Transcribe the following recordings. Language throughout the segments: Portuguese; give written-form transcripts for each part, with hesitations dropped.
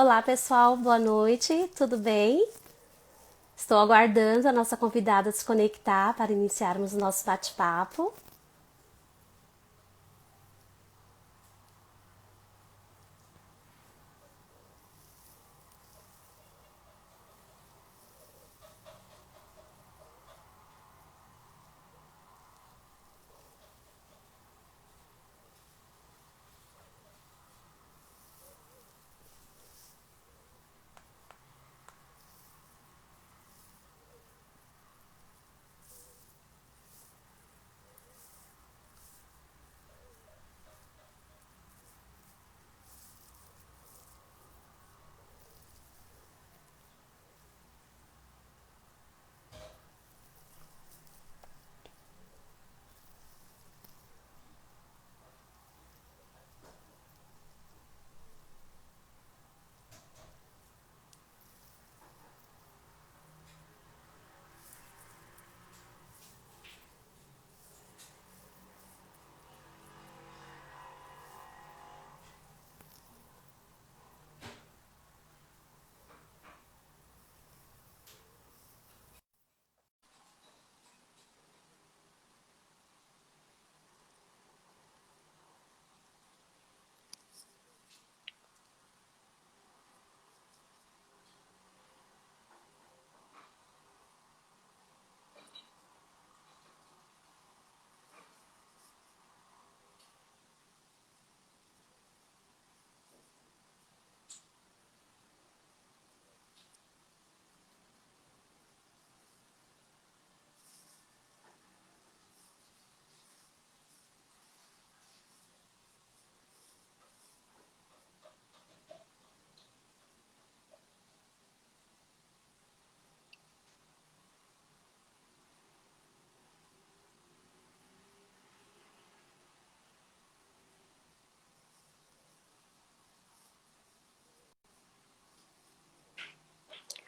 Olá, pessoal, boa noite, tudo bem? Estou aguardando a nossa convidada se conectar para iniciarmos o nosso bate-papo.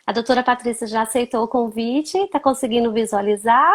A doutora Patrícia já aceitou o convite, está conseguindo visualizar?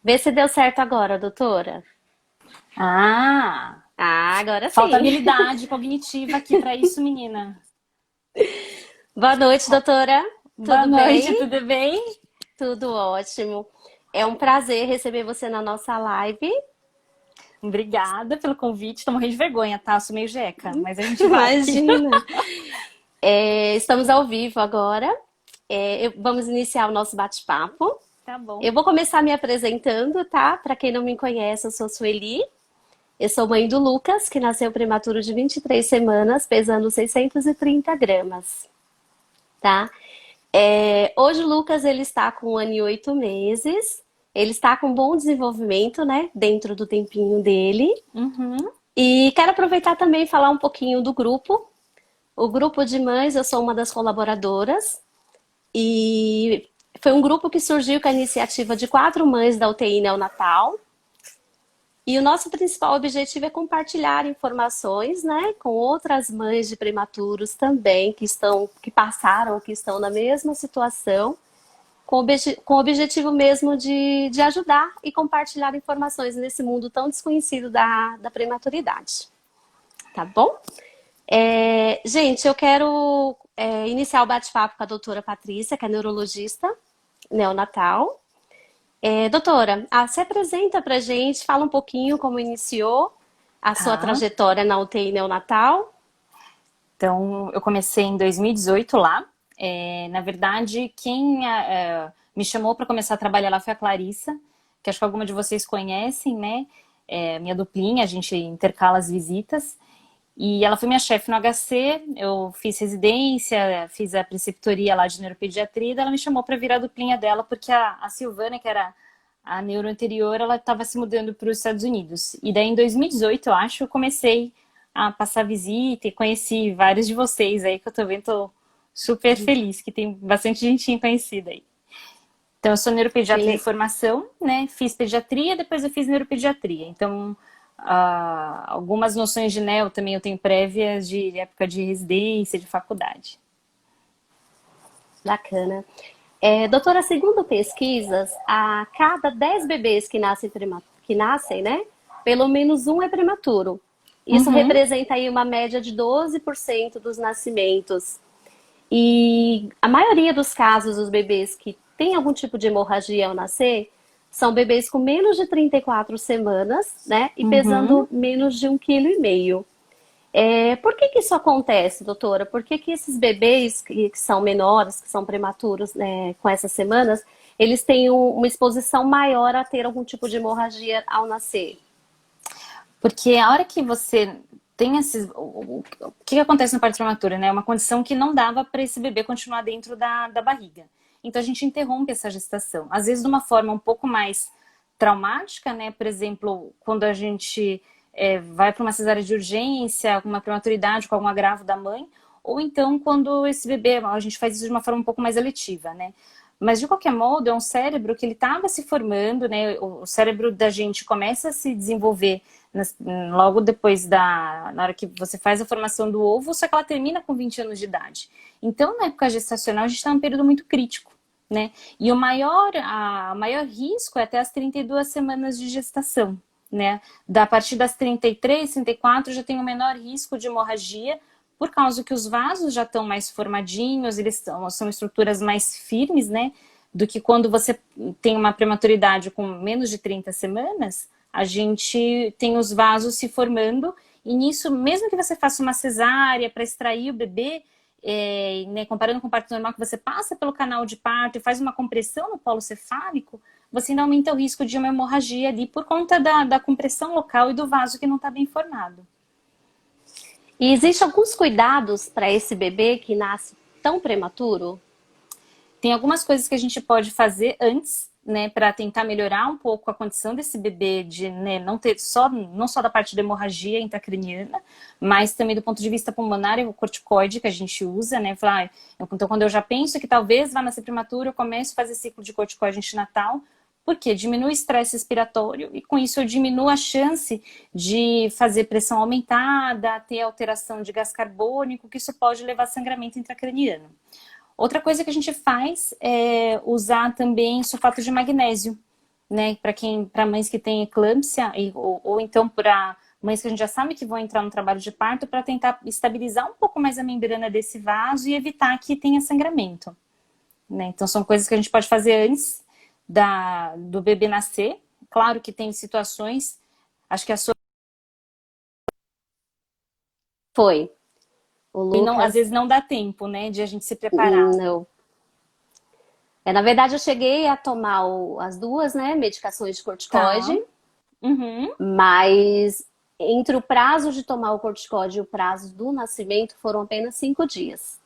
Vê se deu certo agora, doutora. Ah, Ah, agora falta sim. habilidade cognitiva aqui para isso, menina. Boa noite, doutora. Boa Tudo noite, bem? tudo bem? Tudo ótimo. É um prazer receber você na nossa live. Obrigada pelo convite. Tô morrendo de vergonha, tá? Sou meio jeca, mas a gente vai. Imagina. Estamos ao vivo agora. Vamos iniciar o nosso bate-papo. Tá bom. Eu vou começar me apresentando, tá? Para quem não me conhece, eu sou Sueli. Eu sou mãe do Lucas, que nasceu prematuro de 23 semanas, pesando 630 gramas, tá? Hoje o Lucas ele está com 1 ano e 8 meses. Ele está com bom desenvolvimento, né? Dentro do tempinho dele. Uhum. E quero aproveitar também e falar um pouquinho do grupo. O grupo de mães, eu sou uma das colaboradoras. E foi um grupo que surgiu com a iniciativa de 4 mães da UTI neonatal. E o nosso principal objetivo é compartilhar informações, né, com outras mães de prematuros também que passaram, que estão na mesma situação, com o objetivo mesmo de ajudar e compartilhar informações nesse mundo tão desconhecido da prematuridade. Tá bom? Gente, eu quero iniciar o bate-papo com a doutora Patrícia, que é neurologista neonatal. Doutora, se apresenta pra gente, fala um pouquinho como iniciou a sua Tá. trajetória na UTI neonatal. Então, eu comecei em 2018 lá. Na verdade, quem me chamou para começar a trabalhar lá foi a Clarissa, que acho que alguma de vocês conhecem, né? Minha duplinha, a gente intercala as visitas. E ela foi minha chefe no HC, eu fiz residência, fiz a preceptoria lá de neuropediatria, e ela me chamou para virar a duplinha dela, porque a Silvana, que era A neuro anterior, ela estava se mudando para os Estados Unidos. E daí, em 2018, eu acho, eu comecei a passar visita e conheci vários de vocês aí, que eu tô vendo, tô super feliz, que tem bastante gentinha conhecida aí. Então, eu sou neuropediatra de Ele- formação, né? Fiz pediatria, depois eu fiz neuropediatria. Então, algumas noções de neo também eu tenho prévias de época de residência, de faculdade. Bacana. Doutora, segundo pesquisas, a cada 10 bebês que nascem, né, pelo menos um é prematuro. Isso Uhum, representa aí uma média de 12% dos nascimentos. E a maioria dos casos, os bebês que têm algum tipo de hemorragia ao nascer, são bebês com menos de 34 semanas, né, e uhum. pesando menos de 1,5 kg. Por que que isso acontece, doutora? Por que que esses bebês que são menores, que são prematuros, né, com essas semanas, eles têm uma exposição maior a ter algum tipo de hemorragia ao nascer? Porque a hora que você tem esses. O que acontece no parto prematuro, né? É uma condição que não dava para esse bebê continuar dentro da barriga. Então a gente interrompe essa gestação. Às vezes de uma forma um pouco mais traumática, né? Por exemplo, quando a gente vai para uma cesárea de urgência, com uma prematuridade, com algum agravo da mãe, ou então quando esse bebê, a gente faz isso de uma forma um pouco mais eletiva, né? Mas de qualquer modo, é um cérebro que ele estava se formando, né? O cérebro da gente começa a se desenvolver logo depois na hora que você faz a formação do ovo, só que ela termina com 20 anos de idade. Então, na época gestacional, a gente está num período muito crítico, né? E a maior risco é até as 32 semanas de gestação, né? A partir das 33, 34 já tem o menor risco de hemorragia, por causa que os vasos já estão mais formadinhos, são estruturas mais firmes, né? Do que quando você tem uma prematuridade com menos de 30 semanas, a gente tem os vasos se formando, e nisso, mesmo que você faça uma cesárea para extrair o bebê, né, comparando com o parto normal, que você passa pelo canal de parto e faz uma compressão no polo cefálico, você ainda aumenta o risco de uma hemorragia ali por conta da compressão local e do vaso que não está bem formado. E existem alguns cuidados para esse bebê que nasce tão prematuro? Tem algumas coisas que a gente pode fazer antes, né, para tentar melhorar um pouco a condição desse bebê de, né, não só da parte da hemorragia intracraniana, mas também do ponto de vista pulmonar e o corticoide que a gente usa, né? Então, quando eu já penso que talvez vá nascer prematuro, eu começo a fazer ciclo de corticoide antenatal, porque diminui o estresse respiratório e com isso eu diminuo a chance de fazer pressão aumentada, ter alteração de gás carbônico, que isso pode levar a sangramento intracraniano. Outra coisa que a gente faz é usar também sulfato de magnésio, né? Para mães que têm eclâmpsia, ou então para mães que a gente já sabe que vão entrar no trabalho de parto, para tentar estabilizar um pouco mais a membrana desse vaso e evitar que tenha sangramento, né? Então são coisas que a gente pode fazer antes do bebê nascer. Claro que tem situações, acho que a sua Foi. O não, às Lucas, vezes não dá tempo, né, de a gente se preparar. não. Na verdade, eu cheguei a tomar as duas, né, medicações de Tá. corticoide, Uhum. mas entre o prazo de tomar o corticoide e o prazo do nascimento foram apenas 5 dias.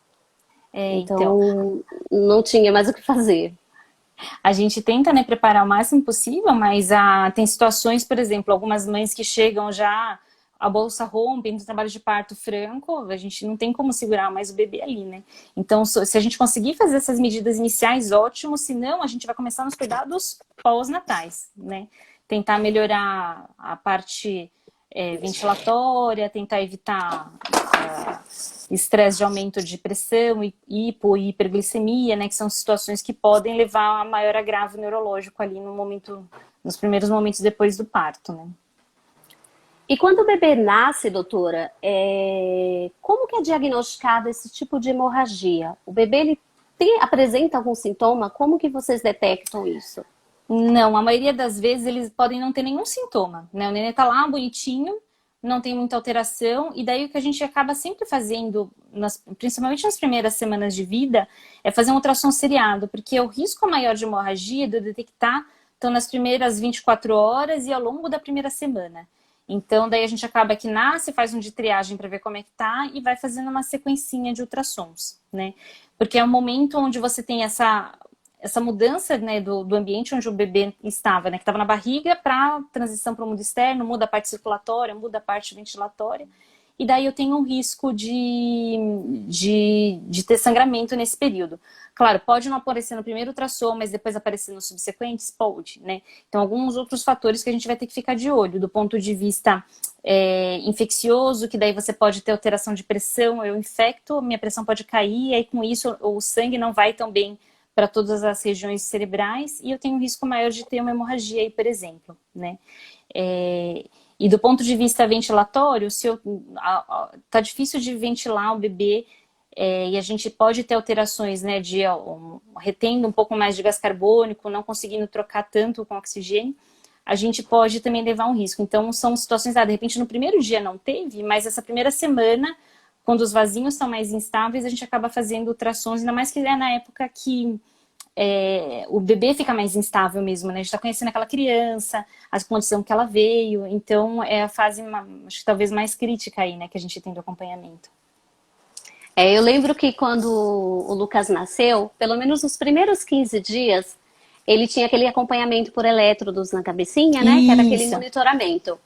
Então, Então, não tinha mais o que fazer. a gente tenta, né, preparar o máximo possível, mas tem situações, por exemplo, algumas mães que chegam já, a bolsa rompe no trabalho de parto franco, a gente não tem como segurar mais o bebê ali, né? Então, se a gente conseguir fazer essas medidas iniciais, ótimo, se não, a gente vai começar nos cuidados pós-natais, né? Tentar melhorar a parte ventilatória, tentar evitar estresse de aumento de pressão, hipo e hiperglicemia, né, que são situações que podem levar a maior agravo neurológico ali nos primeiros momentos depois do parto, né. E quando o bebê nasce, doutora, como que é diagnosticado esse tipo de hemorragia? O bebê ele apresenta algum sintoma? Como que vocês detectam isso? Não, a maioria das vezes eles podem não ter nenhum sintoma, né? O nenê tá lá bonitinho, não tem muita alteração, e daí o que a gente acaba sempre fazendo, principalmente nas primeiras semanas de vida, é fazer um ultrassom seriado, porque o risco maior de hemorragia, de eu detectar, estão nas primeiras 24 horas e ao longo da primeira semana. Então, daí a gente acaba que nasce, faz um de triagem para ver como é que tá e vai fazendo uma sequencinha de ultrassons, né? Porque é o momento onde você tem essa mudança, né, do ambiente onde o bebê estava, né, que estava na barriga, para transição para o mundo externo, muda a parte circulatória, muda a parte ventilatória, e daí eu tenho um risco de ter sangramento nesse período. Claro, pode não aparecer no primeiro ultrassom, mas depois aparecer nos subsequentes? Pode, né? Então, alguns outros fatores que a gente vai ter que ficar de olho, do ponto de vista infeccioso, que daí você pode ter alteração de pressão, eu infecto, minha pressão pode cair, e aí com isso o sangue não vai tão bem para todas as regiões cerebrais, e eu tenho um risco maior de ter uma hemorragia aí, por exemplo, né? E do ponto de vista ventilatório, se tá difícil de ventilar o bebê, e a gente pode ter alterações, né, de retendo um pouco mais de gás carbônico, não conseguindo trocar tanto com oxigênio, a gente pode também levar um risco. Então, são situações, de repente, no primeiro dia não teve, mas essa primeira semana, quando os vasinhos são mais instáveis, a gente acaba fazendo ultrassons, ainda mais que é na época que o bebê fica mais instável mesmo, né? A gente está conhecendo aquela criança, a condição que ela veio, então é a fase, acho que talvez mais crítica aí, né, que a gente tem do acompanhamento. Eu lembro que quando o Lucas nasceu, pelo menos nos primeiros 15 dias, ele tinha aquele acompanhamento por elétrodos na cabecinha, né? Que era aquele Isso. monitoramento.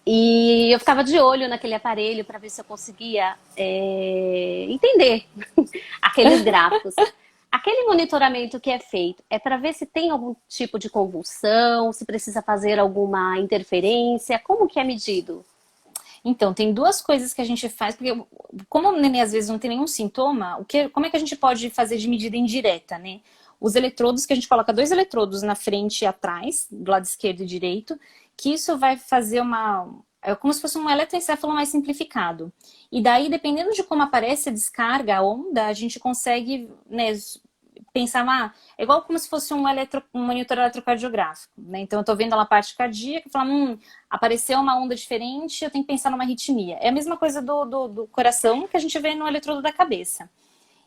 E eu ficava de olho naquele aparelho para ver se eu conseguia entender aqueles gráficos. Aquele monitoramento que é feito é para ver se tem algum tipo de convulsão, se precisa fazer alguma interferência, como que é medido? Então, tem duas coisas que a gente faz, porque como o neném às vezes não tem nenhum sintoma, como é que a gente pode fazer de medida indireta, né? Os eletrodos, que a gente coloca 2 eletrodos na frente e atrás, do lado esquerdo e direito, que isso vai fazer é como se fosse um eletroencefalo mais simplificado. E daí, dependendo de como aparece a descarga, a onda, a gente consegue, né, pensar, é igual como se fosse um monitor eletrocardiográfico, né? Então eu tô vendo lá a parte cardíaca e falo, apareceu uma onda diferente, eu tenho que pensar numa arritmia. É a mesma coisa do coração que a gente vê no eletrodo da cabeça.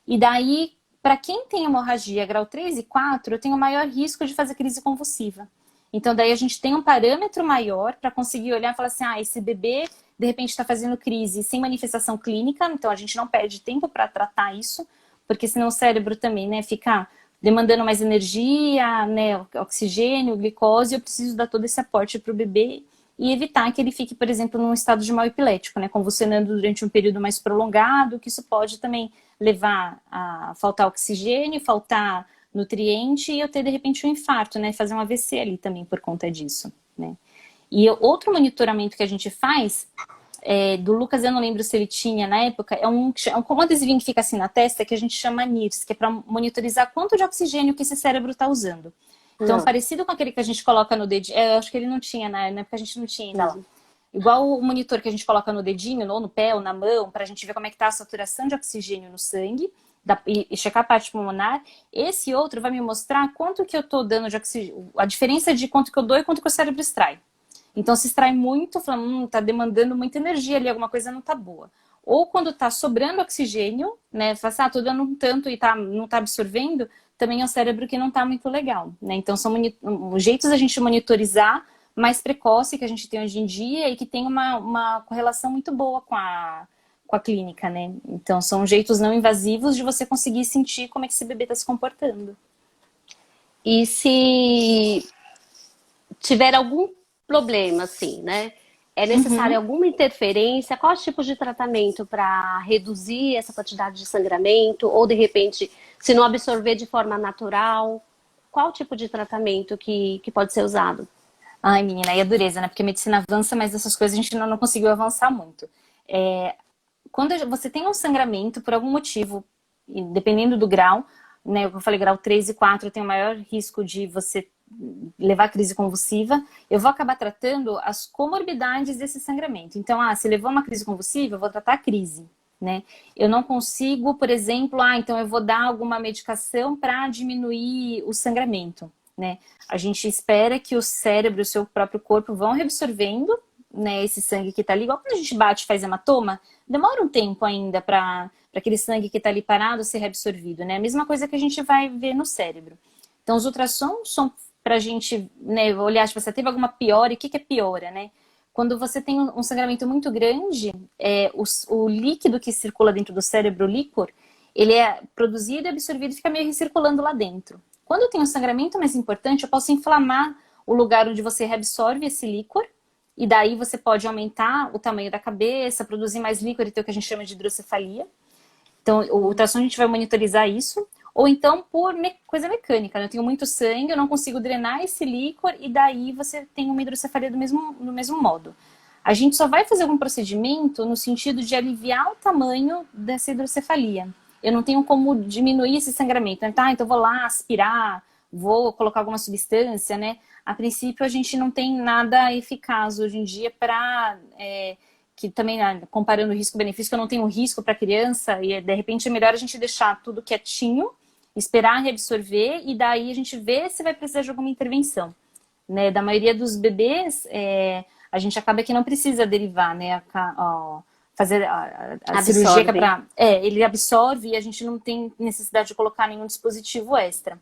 E daí, para quem tem hemorragia grau 3 e 4, eu tenho maior risco de fazer crise convulsiva. Então daí a gente tem um parâmetro maior para conseguir olhar e falar assim, esse bebê de repente está fazendo crise sem manifestação clínica, então a gente não perde tempo para tratar isso, porque senão o cérebro também, né, fica demandando mais energia, né, oxigênio, glicose, eu preciso dar todo esse aporte para o bebê e evitar que ele fique, por exemplo, num estado de mal epilético, né, convulsionando durante um período mais prolongado, que isso pode também levar a faltar oxigênio, faltar nutriente e eu ter, de repente, um infarto, né, fazer um AVC ali também por conta disso, né. E outro monitoramento que a gente faz do Lucas, eu não lembro se ele tinha na época, como um adesivinho que fica assim na testa, que a gente chama NIRS, que é para monitorizar quanto de oxigênio que esse cérebro está usando. Então, parecido com aquele que a gente coloca no dedinho, eu acho que ele não tinha, na época a gente não tinha ainda lá. Igual o monitor que a gente coloca no dedinho, ou no pé, ou na mão, para a gente ver como é que está a saturação de oxigênio no sangue, e checar a parte pulmonar. Esse outro vai me mostrar quanto que eu estou dando de oxigênio, a diferença de quanto que eu dou e quanto que o cérebro extrai. Então, se extrai muito, fala, tá demandando muita energia ali, alguma coisa não tá boa. Ou quando tá sobrando oxigênio, né, fala assim, tô dando um tanto e não tá absorvendo, também é um cérebro que não tá muito legal, né? Então, são jeitos da gente monitorizar mais precoce que a gente tem hoje em dia e que tem uma correlação muito boa com a clínica, né? Então, são jeitos não invasivos de você conseguir sentir como é que esse bebê tá se comportando. E se tiver algum problema, assim, né? É necessária alguma interferência? Qual tipo de tratamento para reduzir essa quantidade de sangramento? Ou, de repente, se não absorver de forma natural, qual tipo de tratamento que pode ser usado? Ai, menina, aí é dureza, né? Porque a medicina avança, mas essas coisas a gente não conseguiu avançar muito. Quando você tem um sangramento, por algum motivo, dependendo do grau, né? Eu falei grau 3 e 4, tem o maior risco de você levar crise convulsiva, eu vou acabar tratando as comorbidades desse sangramento. Então, se levou uma crise convulsiva, eu vou tratar a crise, né? Eu não consigo, por exemplo, então eu vou dar alguma medicação para diminuir o sangramento, né? A gente espera que o cérebro e o seu próprio corpo vão reabsorvendo, né, esse sangue que tá ali, igual quando a gente bate e faz hematoma, demora um tempo ainda para aquele sangue que tá ali parado ser reabsorvido, né? A mesma coisa que a gente vai ver no cérebro. Então, os ultrassons são para a gente, né, olhar se você teve alguma piora. E o que é piora, né? Quando você tem um sangramento muito grande, o líquido que circula dentro do cérebro, o líquor, ele é produzido e absorvido e fica meio recirculando lá dentro. Quando eu tenho um sangramento mais importante, eu posso inflamar o lugar onde você reabsorve esse líquor, e daí você pode aumentar o tamanho da cabeça, produzir mais líquor e ter o que a gente chama de hidrocefalia. Então, o ultrassom a gente vai monitorizar isso. Ou então, por coisa mecânica, né? Eu tenho muito sangue, eu não consigo drenar esse líquor, e daí você tem uma hidrocefalia do mesmo modo. A gente só vai fazer algum procedimento no sentido de aliviar o tamanho dessa hidrocefalia. Eu não tenho como diminuir esse sangramento. Né? Tá, então vou lá aspirar, vou colocar alguma substância, né? A princípio, a gente não tem nada eficaz hoje em dia para... que também, comparando risco-benefício, que eu não tenho risco para a criança, e de repente é melhor a gente deixar tudo quietinho, esperar reabsorver, e daí a gente vê se vai precisar de alguma intervenção. Né? Da maioria dos bebês, a gente acaba que não precisa derivar, né? Fazer a cirurgia para... ele absorve e a gente não tem necessidade de colocar nenhum dispositivo extra.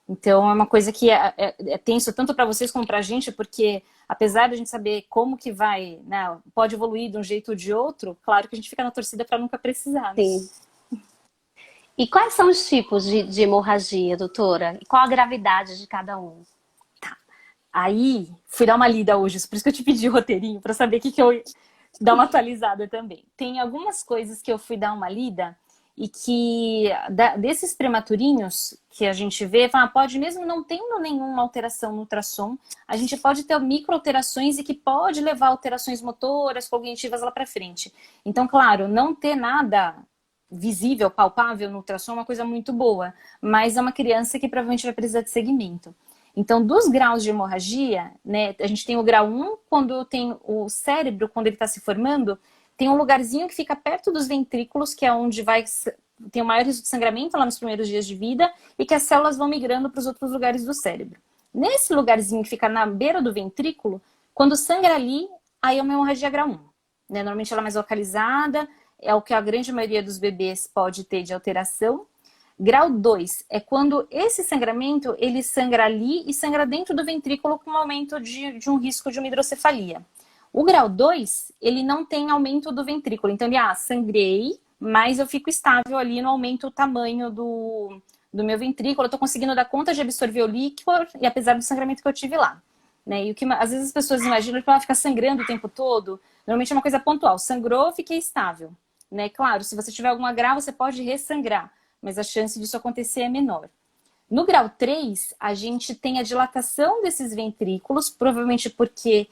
Então, é uma coisa que é tenso tanto para vocês como para a gente, porque apesar de a gente saber como que vai, né, pode evoluir de um jeito ou de outro, claro que a gente fica na torcida para nunca precisar. Né? Sim. E quais são os tipos de hemorragia, doutora? E qual a gravidade de cada um? Tá. Aí, fui dar uma lida hoje, por isso que eu te pedi o roteirinho, para saber o que eu ia dar uma atualizada também. Tem algumas coisas que eu fui dar uma lida e que desses prematurinhos que a gente vê, pode mesmo não tendo nenhuma alteração no ultrassom, a gente pode ter micro alterações e que pode levar a alterações motoras, cognitivas lá para frente. Então, claro, não ter nada visível, palpável no ultrassom é uma coisa muito boa, mas é uma criança que provavelmente vai precisar de segmento. Então, dos graus de hemorragia, né, a gente tem o grau 1, quando tem o cérebro, quando ele está se formando, tem um lugarzinho que fica perto dos ventrículos, que é onde tem o maior risco de sangramento lá nos primeiros dias de vida, e que as células vão migrando para os outros lugares do cérebro. Nesse lugarzinho que fica na beira do ventrículo, quando sangra ali, aí é uma hemorragia grau 1. Né? Normalmente ela é mais localizada, é o que a grande maioria dos bebês pode ter de alteração. Grau 2 é quando esse sangramento, ele sangra ali e sangra dentro do ventrículo com um aumento de um risco de uma hidrocefalia. O grau 2, ele não tem aumento do ventrículo. Então, ele, sangrei, mas eu fico estável ali no aumento do tamanho do meu ventrículo. Eu estou conseguindo dar conta de absorver o líquido, e apesar do sangramento que eu tive lá. Né? E o que às vezes as pessoas imaginam que ela fica sangrando o tempo todo. Normalmente é uma coisa pontual. Sangrou, fiquei estável. Né? Claro, se você tiver alguma grau, você pode ressangrar, mas a chance disso acontecer é menor. No grau 3, a gente tem a dilatação desses ventrículos, provavelmente porque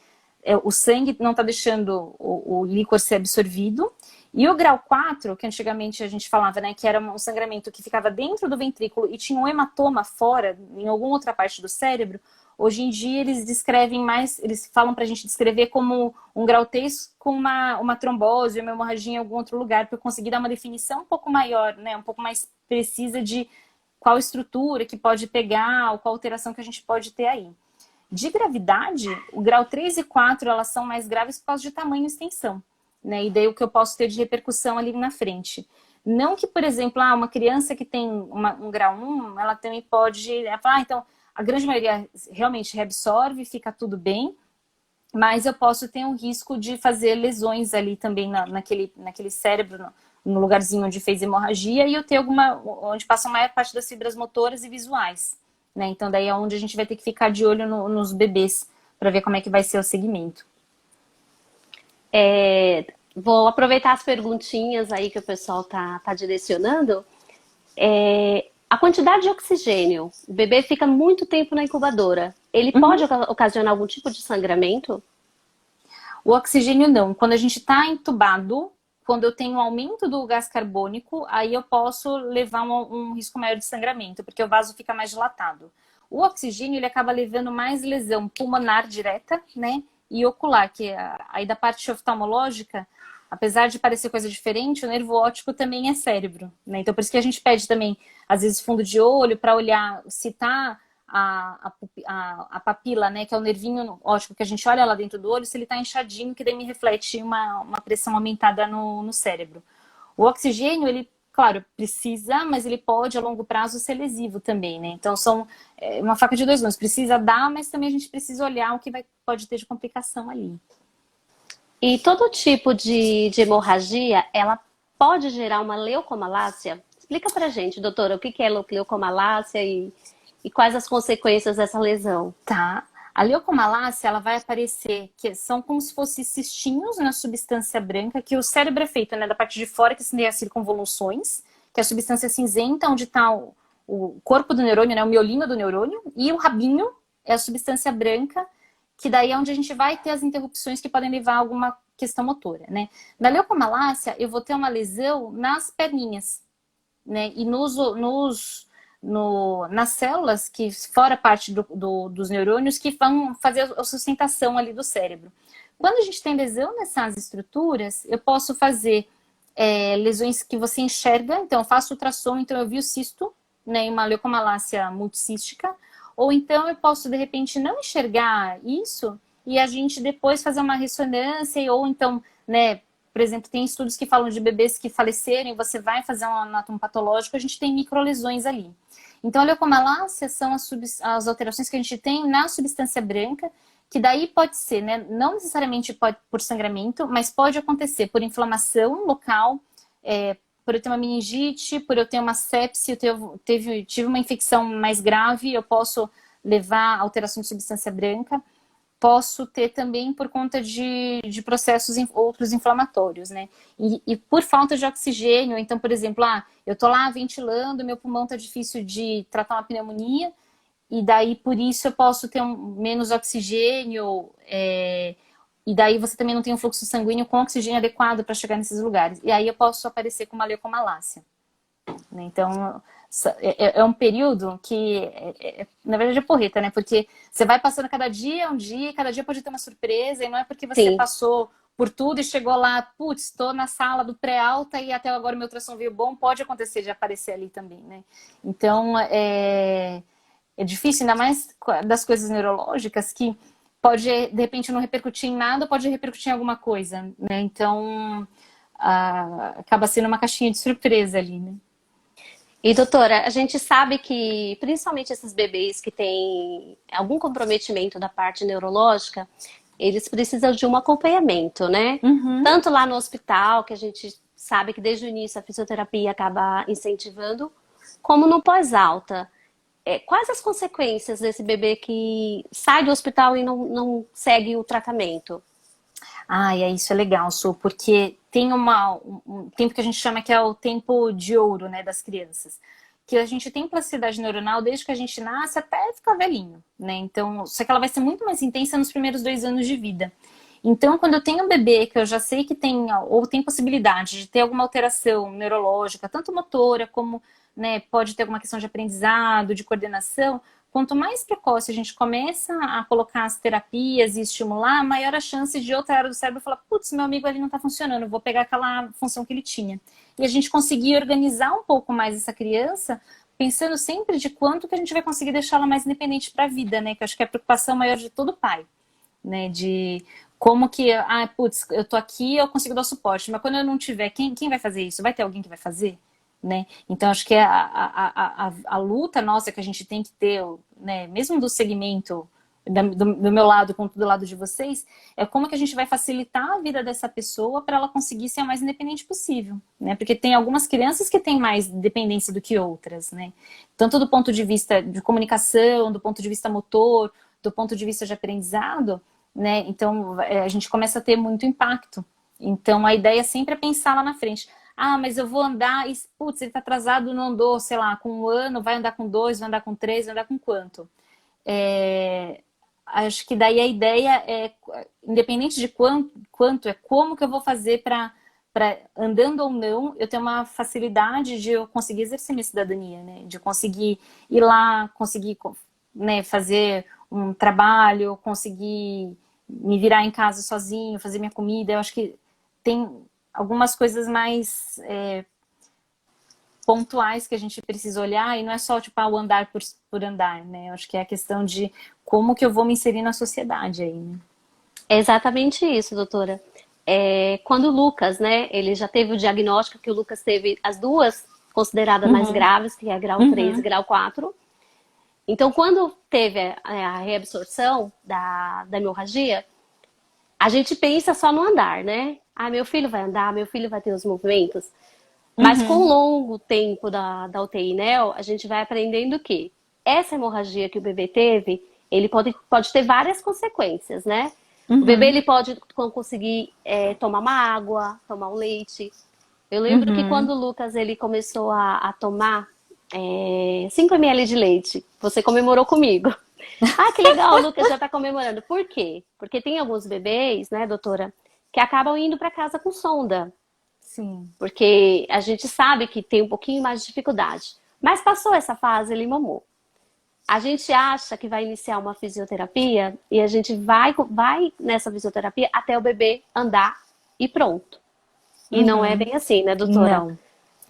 o sangue não está deixando o líquor ser absorvido. E o grau 4, que antigamente a gente falava, né, que era um sangramento que ficava dentro do ventrículo e tinha um hematoma fora, em alguma outra parte do cérebro, hoje em dia eles descrevem mais, eles falam para a gente descrever como um grau 3 com uma trombose, uma hemorragia em algum outro lugar, para conseguir dar uma definição um pouco maior, né, um pouco mais precisa de qual estrutura que pode pegar, ou qual alteração que a gente pode ter aí. De gravidade, o grau 3 e 4, elas são mais graves por causa de tamanho e extensão. Né? E daí o que eu posso ter de repercussão ali na frente. Não que, por exemplo, uma criança que tem um grau 1, ela também pode... então, a grande maioria realmente reabsorve, fica tudo bem, mas eu posso ter um risco de fazer lesões ali também naquele cérebro, no lugarzinho onde fez hemorragia, e eu ter onde passa a maior parte das fibras motoras e visuais. Né? Então, daí é onde a gente vai ter que ficar de olho nos bebês para ver como é que vai ser o segmento. Vou aproveitar as perguntinhas aí que o pessoal tá direcionando. A quantidade de oxigênio, o bebê fica muito tempo na incubadora. Ele pode ocasionar algum tipo de sangramento? O oxigênio não. Quando a gente está entubado, quando eu tenho um aumento do gás carbônico, aí eu posso levar um risco maior de sangramento, porque o vaso fica mais dilatado. O oxigênio, ele acaba levando mais lesão pulmonar direta, né? E ocular, que aí da parte oftalmológica, apesar de parecer coisa diferente, o nervo óptico também é cérebro, né? Então, por isso que a gente pede também, às vezes, fundo de olho para olhar se tá a papila, né? Que é o nervinho óptico que a gente olha lá dentro do olho, se ele tá inchadinho, que daí me reflete uma pressão aumentada no cérebro. O oxigênio, ele, claro, precisa, mas ele pode, a longo prazo, ser lesivo também, né? Então, são uma faca de dois gumes. Precisa dar, mas também a gente precisa olhar o que pode ter de complicação ali. E todo tipo de hemorragia, ela pode gerar uma leucomalácia? Explica pra gente, doutora, o que é leucomalácia e e quais as consequências dessa lesão? Tá. A leucomalácia, ela vai aparecer, que são como se fossem cistinhos na substância branca, que o cérebro é feito, né, da parte de fora, que seria as circunvoluções, que é a substância cinzenta, onde está o corpo do neurônio, né, o miolinho do neurônio, e o rabinho é a substância branca, que daí é onde a gente vai ter as interrupções que podem levar a alguma questão motora, né. Na leucomalácia, eu vou ter uma lesão nas perninhas, né, e nas células que fora parte dos neurônios que vão fazer a sustentação ali do cérebro. Quando a gente tem lesão nessas estruturas, eu posso fazer lesões que você enxerga, então eu faço ultrassom, então eu vi o cisto, né, uma leucomalácia multicística, ou então eu posso de repente não enxergar isso e a gente depois fazer uma ressonância, ou então, né, por exemplo, tem estudos que falam de bebês que faleceram e você vai fazer um anátomo patológico, a gente tem microlesões ali. Então, a leucomalácia são as alterações que a gente tem na substância branca, que daí pode ser, né, não necessariamente por sangramento, mas pode acontecer por inflamação local, por eu ter uma meningite, por eu ter uma sepse, tive uma infecção mais grave, eu posso levar a alteração de substância branca. Posso ter também por conta de processos outros inflamatórios, né? E por falta de oxigênio, então, por exemplo, eu tô lá ventilando, meu pulmão tá difícil de tratar uma pneumonia, e daí por isso eu posso ter menos oxigênio, e daí você também não tem um fluxo sanguíneo com oxigênio adequado para chegar nesses lugares. E aí eu posso aparecer com uma leucomalácia, né? Então, é um período que, na verdade, é porreta, né? Porque você vai passando cada dia um dia, e cada dia pode ter uma surpresa, e não é porque você Sim. passou por tudo e chegou lá, putz, estou na sala do pré-alta e até agora o meu ultrassom veio bom, pode acontecer de aparecer ali também, né? Então, é difícil, ainda mais das coisas neurológicas, que pode, de repente, não repercutir em nada, pode repercutir em alguma coisa, né? Então, acaba sendo uma caixinha de surpresa ali, né? E doutora, a gente sabe que principalmente esses bebês que têm algum comprometimento da parte neurológica, eles precisam de um acompanhamento, né? Uhum. Tanto lá no hospital, que a gente sabe que desde o início a fisioterapia acaba incentivando, como no pós-alta. Quais as consequências desse bebê que sai do hospital e não segue o tratamento? Isso é legal, Su, porque tem um tempo que a gente chama que é o tempo de ouro, né, das crianças. Que a gente tem plasticidade neuronal desde que a gente nasce até ficar velhinho, né? Então, só que ela vai ser muito mais intensa nos primeiros 2 anos de vida. Então, quando eu tenho um bebê que eu já sei que tem, ou tem possibilidade de ter alguma alteração neurológica, tanto motora como, né, pode ter alguma questão de aprendizado, de coordenação, quanto mais precoce a gente começa a colocar as terapias e estimular, maior a chance de outra área do cérebro falar, putz, meu amigo ali não está funcionando, vou pegar aquela função que ele tinha. E a gente conseguir organizar um pouco mais essa criança, pensando sempre de quanto que a gente vai conseguir deixá-la mais independente para a vida, né? Que eu acho que é a preocupação maior de todo pai, né? De como que, putz, eu tô aqui, eu consigo dar suporte, mas quando eu não tiver, quem vai fazer isso? Vai ter alguém que vai fazer? Né? Então, acho que a luta nossa que a gente tem que ter, né, mesmo do segmento do meu lado quanto do lado de vocês, é como que a gente vai facilitar a vida dessa pessoa para ela conseguir ser a mais independente possível, né? Porque tem algumas crianças que têm mais dependência do que outras, né? Tanto do ponto de vista de comunicação, do ponto de vista motor, do ponto de vista de aprendizado, né? Então, a gente começa a ter muito impacto. Então, a ideia sempre é pensar lá na frente. Mas eu vou andar e, putz, ele tá atrasado, não andou, sei lá, com 1 ano, vai andar com 2, vai andar com 3, vai andar com quanto? Acho que daí a ideia é, independente de quanto é, como que eu vou fazer para andando ou não, eu ter uma facilidade de eu conseguir exercer minha cidadania, né? De conseguir ir lá, conseguir, né, fazer um trabalho, conseguir me virar em casa sozinho, fazer minha comida. Eu acho que tem algumas coisas mais pontuais que a gente precisa olhar, e não é só tipo o andar por andar, né? Eu acho que é a questão de como que eu vou me inserir na sociedade aí, né? É exatamente isso, doutora. Quando o Lucas, né, ele já teve o diagnóstico que o Lucas teve as duas consideradas mais Uhum. graves, que é grau 3 e grau 4. Então, quando teve a reabsorção da hemorragia, a gente pensa só no andar, né? Meu filho vai andar, meu filho vai ter os movimentos. Mas com o Uhum. longo tempo da UTI, né, a gente vai aprendendo o quê? essa hemorragia que o bebê teve, ele pode ter várias consequências, né? O bebê Uhum, ele pode não conseguir tomar uma água, tomar um leite. Eu lembro que quando uhum. o Lucas ele começou a tomar 5 ml de leite, você comemorou comigo. Ah, que legal, o Lucas já está comemorando. Por quê? Porque tem alguns bebês, né, doutora, que acabam indo para casa com sonda, Sim. porque a gente sabe que tem um pouquinho mais de dificuldade. Mas passou essa fase, ele mamou. A gente acha que vai iniciar uma fisioterapia e a gente vai nessa fisioterapia até o bebê andar e pronto. E não é Uhum. bem assim, né, doutora? Não,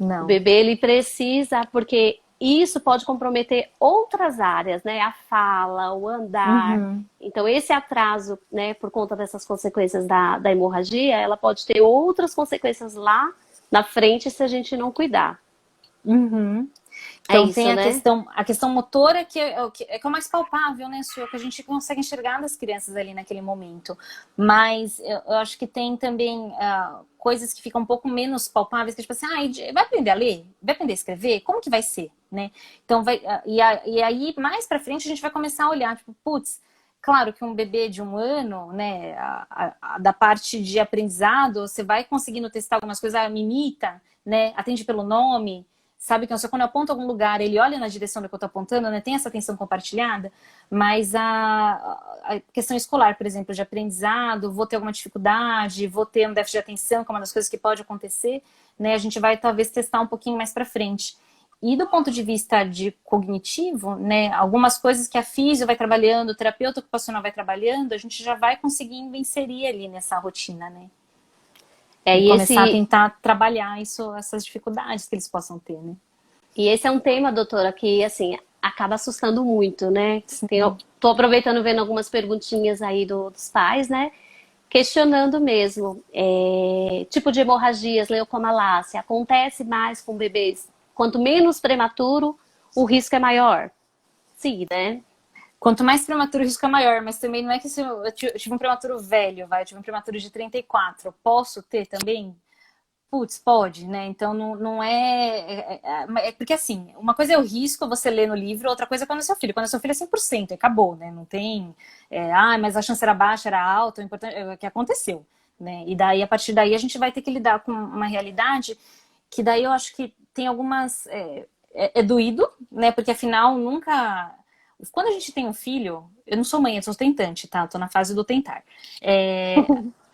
O não. bebê ele precisa, porque isso pode comprometer outras áreas, né? A fala, o andar. Uhum. Então, esse atraso, né, por conta dessas consequências da hemorragia, ela pode ter outras consequências lá na frente se a gente não cuidar. Uhum. É Então tem isso, né? a questão motora que é o mais palpável, né, Su? É o que a gente consegue enxergar das crianças ali naquele momento. Mas eu acho que tem também coisas que ficam um pouco menos palpáveis, que tipo assim, vai aprender a ler? Vai aprender a escrever? Como que vai ser, né? Então e aí mais pra frente a gente vai começar a olhar, tipo, putz, claro que um bebê de 1 ano, né, da parte de aprendizado, você vai conseguindo testar algumas coisas, mimita, né, atende pelo nome, sabe que quando eu aponto algum lugar, ele olha na direção do que eu estou apontando, né? Tem essa atenção compartilhada, mas a questão escolar, por exemplo, de aprendizado, vou ter alguma dificuldade, vou ter um déficit de atenção, que é uma das coisas que pode acontecer, né? A gente vai talvez testar um pouquinho mais para frente. E do ponto de vista de cognitivo, né, algumas coisas que a físio vai trabalhando, o terapeuta ocupacional vai trabalhando, a gente já vai conseguindo inserir ali nessa rotina, né? É, E e começar a esse, tentar trabalhar isso, essas dificuldades que eles possam ter, né? e esse é um tema, doutora, que assim acaba assustando muito, né? Sim. Tô aproveitando vendo algumas perguntinhas aí dos pais, né? Questionando mesmo, tipo de hemorragias, leucomalácia, acontece mais com bebês? Quanto menos prematuro, o risco é maior? Sim, né? Quanto mais prematuro, o risco é maior, mas também não é que se eu tive um prematuro velho, eu tive um prematuro de 34, posso ter também? Putz, pode, né? Então não é porque assim, uma coisa é o risco, você lê no livro, outra coisa é quando é seu filho. Quando é seu filho é 100%, acabou, né? Não tem, mas a chance era baixa, era alta, o importante é o que aconteceu, né? E daí, a partir daí, a gente vai ter que lidar com uma realidade que daí eu acho que tem algumas. É doído, né? Porque afinal, nunca. Quando a gente tem um filho, eu não sou mãe, eu sou tentante, tá? Eu tô na fase do tentar.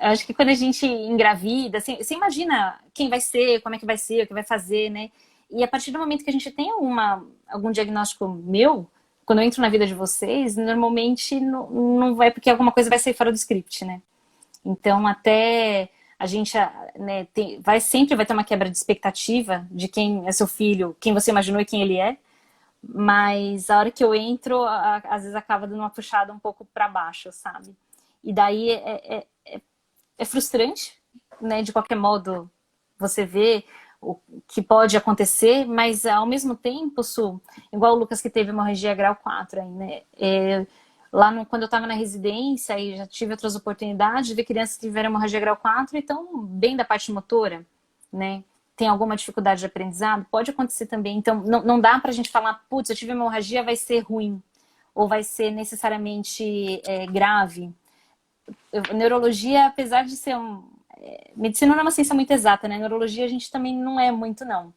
Eu acho que quando a gente engravida, assim, você imagina quem vai ser, como é que vai ser, o que vai fazer, né? E a partir do momento que a gente tem algum diagnóstico meu, quando eu entro na vida de vocês, normalmente não vai, porque alguma coisa vai sair fora do script, né? Então, até a gente, né, sempre vai ter uma quebra de expectativa de quem é seu filho, quem você imaginou e quem ele é. Mas a hora que eu entro, às vezes acaba dando uma puxada um pouco para baixo, sabe? E daí é frustrante, né? De qualquer modo, você vê o que pode acontecer, mas ao mesmo tempo, igual o Lucas que teve hemorragia grau 4 aí, né? Quando eu estava na residência e já tive outras oportunidades de ver crianças que tiveram hemorragia grau 4 e estão bem da parte motora, né? Tem alguma dificuldade de aprendizado, pode acontecer também. Então, não dá pra gente falar, putz, eu tive hemorragia, vai ser ruim, ou vai ser necessariamente grave. Neurologia, apesar de ser medicina não é uma ciência muito exata, né? Neurologia a gente também não é muito, não.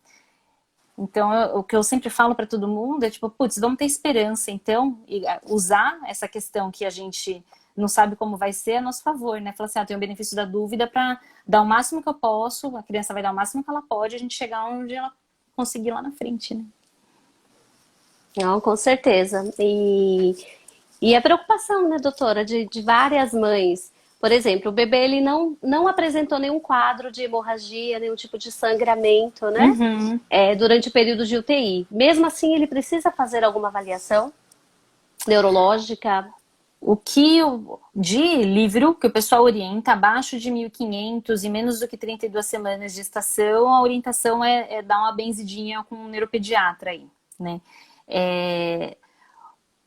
Então, o que eu sempre falo para todo mundo é tipo, putz, vamos ter esperança, então, e usar essa questão que a gente não sabe como vai ser a nosso favor, né? Falar assim, eu tenho o benefício da dúvida para dar o máximo que eu posso, a criança vai dar o máximo que ela pode, a gente chegar onde ela conseguir lá na frente, né? Não, com certeza. E a preocupação, né, doutora, de várias mães. Por exemplo, o bebê ele não apresentou nenhum quadro de hemorragia, nenhum tipo de sangramento, né? Uhum. Durante o período de UTI. Mesmo assim, ele precisa fazer alguma avaliação neurológica. O que de livro que o pessoal orienta, abaixo de 1.500 e menos do que 32 semanas de gestação, a orientação é dar uma benzidinha com um neuropediatra aí, né?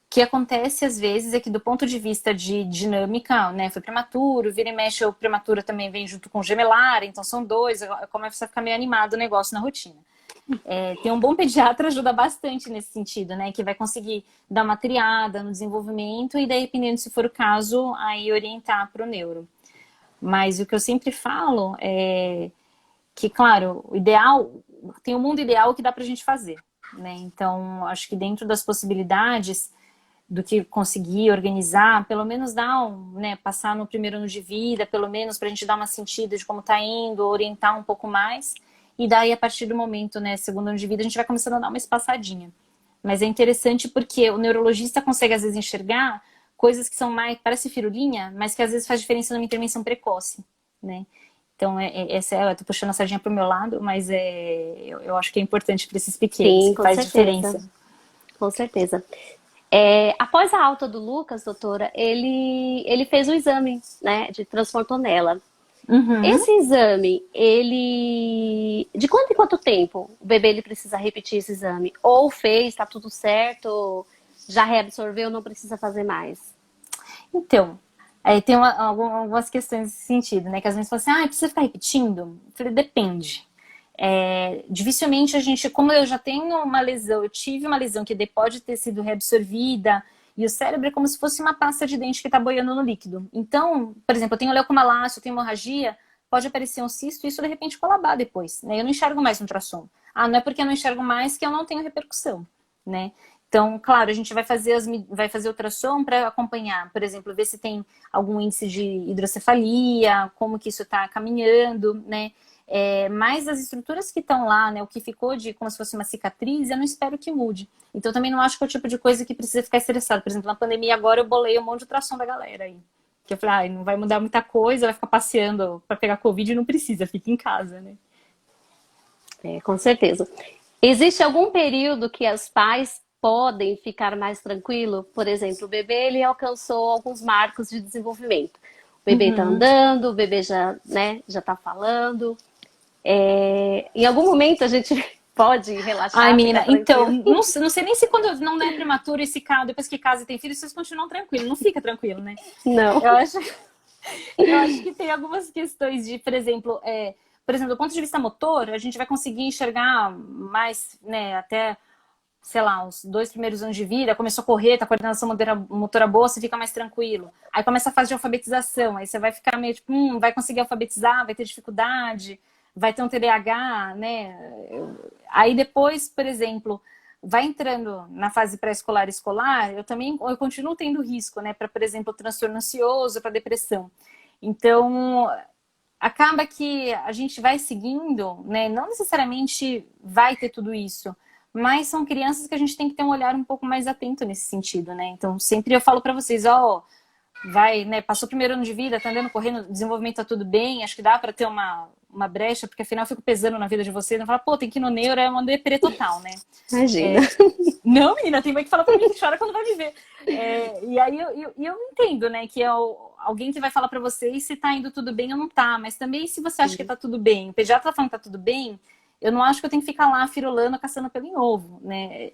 O que acontece às vezes é que do ponto de vista de dinâmica, né, foi prematuro, vira e mexe, o prematuro também vem junto com o gemelar, então são dois, começa a ficar meio animado o negócio na rotina. Ter um bom pediatra ajuda bastante nesse sentido, né? Que vai conseguir dar uma triada no desenvolvimento e daí, dependendo se for o caso, aí orientar para o neuro. Mas o que eu sempre falo é que, claro, o ideal, tem um mundo ideal que dá pra gente fazer, né? Então, acho que dentro das possibilidades do que conseguir organizar, pelo menos dar né, passar no primeiro ano de vida, pelo menos pra gente dar uma sentida de como tá indo, orientar um pouco mais, e daí a partir do momento, né, segundo ano de vida, a gente vai começando a dar uma espaçadinha. Mas é interessante porque o neurologista consegue às vezes enxergar coisas que são mais, parece firulinha, mas que às vezes faz diferença numa intervenção precoce, né? Então, eu tô puxando a sardinha pro meu lado, mas eu acho que é importante para esses pequenos, Sim, que com faz certeza. diferença. Com certeza. Após a alta do Lucas, doutora, ele fez o exame, né, de transfontanela. Uhum. Esse exame, ele... De quanto em quanto tempo o bebê ele precisa repetir esse exame? Ou fez, tá tudo certo, já reabsorveu, não precisa fazer mais? Então, tem algumas questões nesse sentido, né? Que às vezes falam assim, precisa ficar repetindo? Eu falei, depende. Dificilmente a gente, como eu já tenho uma lesão, eu tive uma lesão que pode ter sido reabsorvida, e o cérebro é como se fosse uma pasta de dente que está boiando no líquido. Então, por exemplo, eu tenho leucomalácia, eu tenho hemorragia, pode aparecer um cisto e isso de repente colabar depois, né? Eu não enxergo mais no ultrassom. Não é porque eu não enxergo mais que eu não tenho repercussão, né? Então, claro, a gente vai fazer ultrassom para acompanhar, por exemplo, ver se tem algum índice de hidrocefalia, como que isso está caminhando, né? Mas as estruturas que estão lá, né, o que ficou de como se fosse uma cicatriz, eu não espero que mude. Então, também não acho que é o tipo de coisa que precisa ficar estressado. Por exemplo, na pandemia agora eu bolei um monte de ultrassom da galera aí. Que eu falei, não vai mudar muita coisa, vai ficar passeando para pegar Covid e não precisa, fica em casa, né? Com certeza. Existe algum período que os pais podem ficar mais tranquilo? Por exemplo, o bebê ele alcançou alguns marcos de desenvolvimento. O bebê está Uhum. andando, o bebê já, né, já está falando. Em algum momento a gente pode Ai, relaxar, ficar menina, então, tranquilo? não sei nem se quando não é prematuro esse caso, depois que casa e tem filho, vocês continuam tranquilos, não fica tranquilo, né? Não. Eu acho, eu acho que tem algumas questões de, por exemplo, do ponto de vista motor, a gente vai conseguir enxergar mais, né, até, sei lá, os 2 primeiros anos de vida, começou a correr, tá com a coordenação motora boa, você fica mais tranquilo. Aí começa a fase de alfabetização, aí você vai ficar meio tipo, vai conseguir alfabetizar, vai ter dificuldade, vai ter um TDAH, né? Aí depois, por exemplo, vai entrando na fase pré-escolar e escolar, eu continuo tendo risco, né, para, por exemplo, transtorno ansioso, para depressão. Então, acaba que a gente vai seguindo, né? Não necessariamente vai ter tudo isso, mas são crianças que a gente tem que ter um olhar um pouco mais atento nesse sentido, né? Então, sempre eu falo para vocês, vai, né? Passou o primeiro ano de vida, tá andando, correndo, desenvolvimento tá tudo bem, acho que dá para ter uma brecha, porque afinal eu fico pesando na vida de vocês, não fala, pô, tem que ir no neuro, é uma deprê total, né? Imagina. Não, menina, tem mãe que fala pra mim que chora quando vai me ver. E aí eu entendo, né, que é alguém que vai falar pra vocês se tá indo tudo bem ou não tá, mas também se você acha que tá tudo bem, o pediatra tá falando que tá tudo bem, eu não acho que eu tenho que ficar lá firulando, caçando pelo em ovo, né?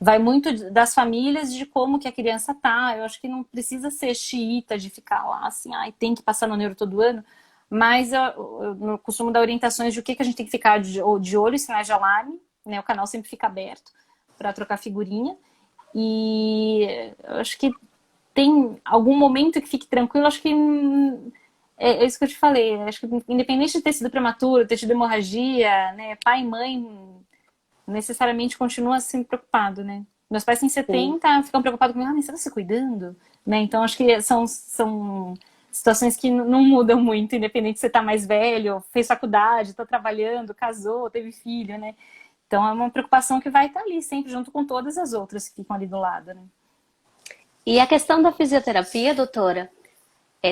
Vai muito das famílias, de como que a criança tá. Eu acho que não precisa ser xiita de ficar lá assim, tem que passar no neuro todo ano, mas eu costumo dar orientações de o que a gente tem que ficar de olho, sinais de alarme, né? O canal sempre fica aberto para trocar figurinha. E eu acho que tem algum momento que fique tranquilo, acho que é isso que eu te falei. Acho que independente de ter sido prematuro, ter tido hemorragia, né, pai e mãe necessariamente continua sendo preocupado, né? Meus pais têm Sim. 70, ficam preocupados comigo, mas você tá se cuidando? Né? Então acho que são situações que não mudam muito, independente se você tá mais velho, fez faculdade, tá trabalhando, casou, teve filho, né? Então é uma preocupação que vai estar ali sempre, junto com todas as outras que ficam ali do lado, né? E a questão da fisioterapia, doutora,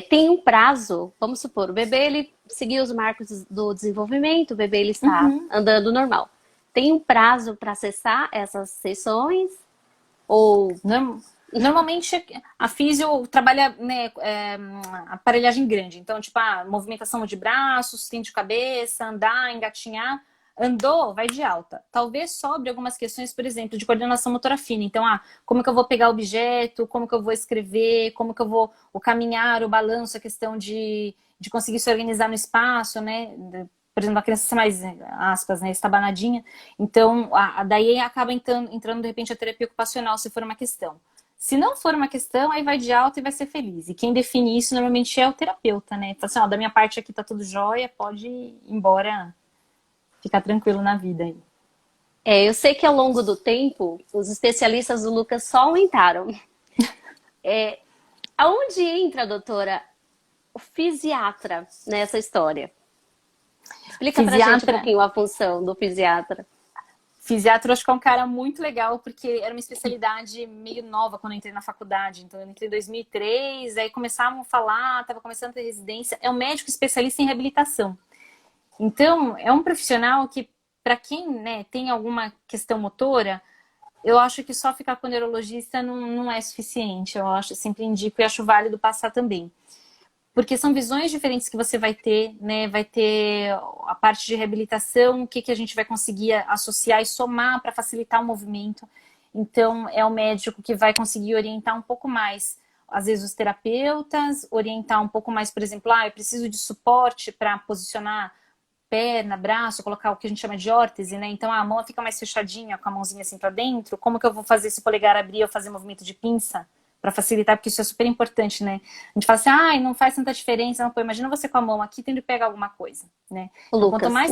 tem um prazo, vamos supor, o bebê ele seguiu os marcos do desenvolvimento, o bebê ele está Uhum. andando normal. Tem um prazo para acessar essas sessões? Ou Normalmente a físio trabalha, né, aparelhagem grande. Então, tipo, movimentação de braços, sustento de cabeça, andar, engatinhar. Andou, vai de alta. Talvez sobre algumas questões, por exemplo, de coordenação motora fina. Então, como que eu vou pegar o objeto, como que eu vou escrever, como que eu vou o caminhar, o balanço, a questão de conseguir se organizar no espaço, né? por exemplo, a criança ser mais, aspas, né, estabanadinha. Então, daí acaba entrando, de repente, a terapia ocupacional, se for uma questão. Se não for uma questão, aí vai de alta e vai ser feliz. E quem define isso, normalmente, é o terapeuta, né? Fala assim, ó, da minha parte aqui tá tudo jóia, pode ir embora, ficar tranquilo na vida aí. Eu sei que ao longo do tempo, os especialistas do Lucas só aumentaram. Aonde entra, doutora, o fisiatra nessa história? Explica pra gente um Fisiatra, pouquinho a função do fisiatra. Fisiatra, eu acho que é um cara muito legal, porque era uma especialidade meio nova quando eu entrei na faculdade. Então, eu entrei em 2003, aí começavam a falar, estava começando a ter residência. É um médico especialista em reabilitação. Então, é um profissional que, para quem, né, tem alguma questão motora, eu acho que só ficar com o neurologista não é suficiente. Eu acho, sempre indico e acho válido passar também. Porque são visões diferentes que você vai ter, né? Vai ter a parte de reabilitação, o que, que a gente vai conseguir associar e somar para facilitar o movimento. Então, é o médico que vai conseguir orientar um pouco mais, às vezes, os terapeutas, orientar um pouco mais, por exemplo, eu preciso de suporte para posicionar perna, braço, colocar o que a gente chama de órtese, né? Então, a mão fica mais fechadinha, com a mãozinha assim para dentro. Como que eu vou fazer se o polegar abrir ou fazer movimento de pinça? Para facilitar, porque isso é super importante, né? A gente fala assim, não faz tanta diferença. Não, pô, imagina você com a mão aqui tendo que pegar alguma coisa, né? O Então, quanto Lucas. mais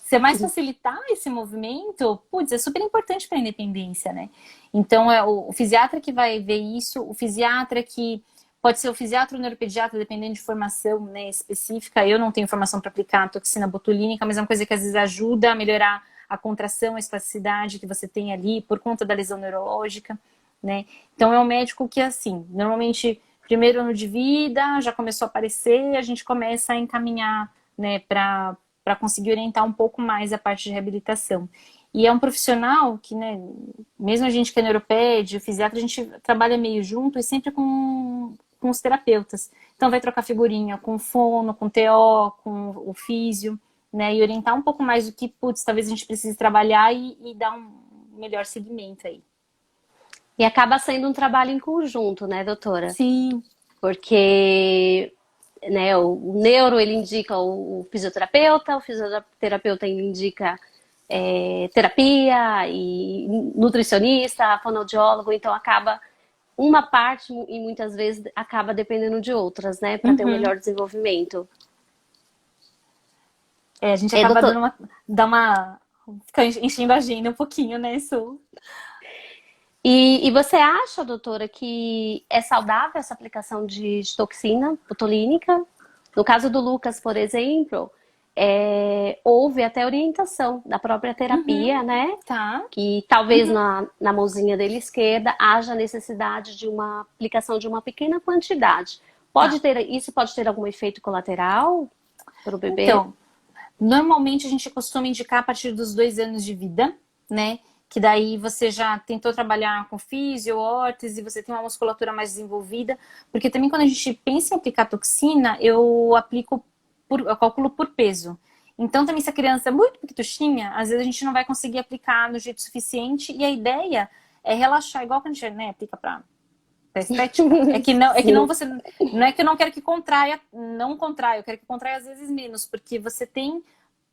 você mais facilitar esse movimento, putz, é super importante para a independência, né? Então, é o fisiatra que vai ver isso, o fisiatra que pode ser o fisiatra ou o neuropediatra, dependendo de formação, né, específica. Eu não tenho formação para aplicar a toxina botulínica, mas é uma coisa que às vezes ajuda a melhorar a contração, a espasticidade que você tem ali por conta da lesão neurológica. Né? Então é um médico que, assim, normalmente, primeiro ano de vida, já começou a aparecer, a gente começa a encaminhar, né, para conseguir orientar um pouco mais a parte de reabilitação. E é um profissional que, né, mesmo a gente que é neuropédia, o fisiatra, a gente trabalha meio junto e sempre com os terapeutas. Então vai trocar figurinha com o fono, com o TO, com o físio, né, e orientar um pouco mais o que, putz, talvez a gente precise trabalhar e dar um melhor segmento aí. E acaba sendo um trabalho em conjunto, né, doutora? Sim. Porque, né, o neuro ele indica o fisioterapeuta, o fisioterapeuta ele indica terapia e nutricionista, fonoaudiólogo, então acaba uma parte e muitas vezes acaba dependendo de outras, né, para ter um melhor desenvolvimento. A gente acaba Doutor, fica enchendo a agenda um pouquinho, né, Su? e você acha, doutora, que é saudável essa aplicação de toxina botulínica? No caso do Lucas, por exemplo, houve até orientação da própria terapia, né? Tá. Que talvez na mãozinha dele esquerda haja necessidade de uma aplicação de uma pequena quantidade. Isso pode ter algum efeito colateral para o bebê? Então, normalmente a gente costuma indicar a partir dos 2 anos de vida, né? Que daí você já tentou trabalhar com físio, órtese, você tem uma musculatura mais desenvolvida. Porque também quando a gente pensa em aplicar toxina, eu calculo por peso. Então também se a criança é muito pequituchinha, às vezes a gente não vai conseguir aplicar no jeito suficiente. E a ideia é relaxar, igual quando a gente, né, aplica para estética. Não é que eu não quero que contraia, não contraia, eu quero que contraia às vezes menos, porque você tem,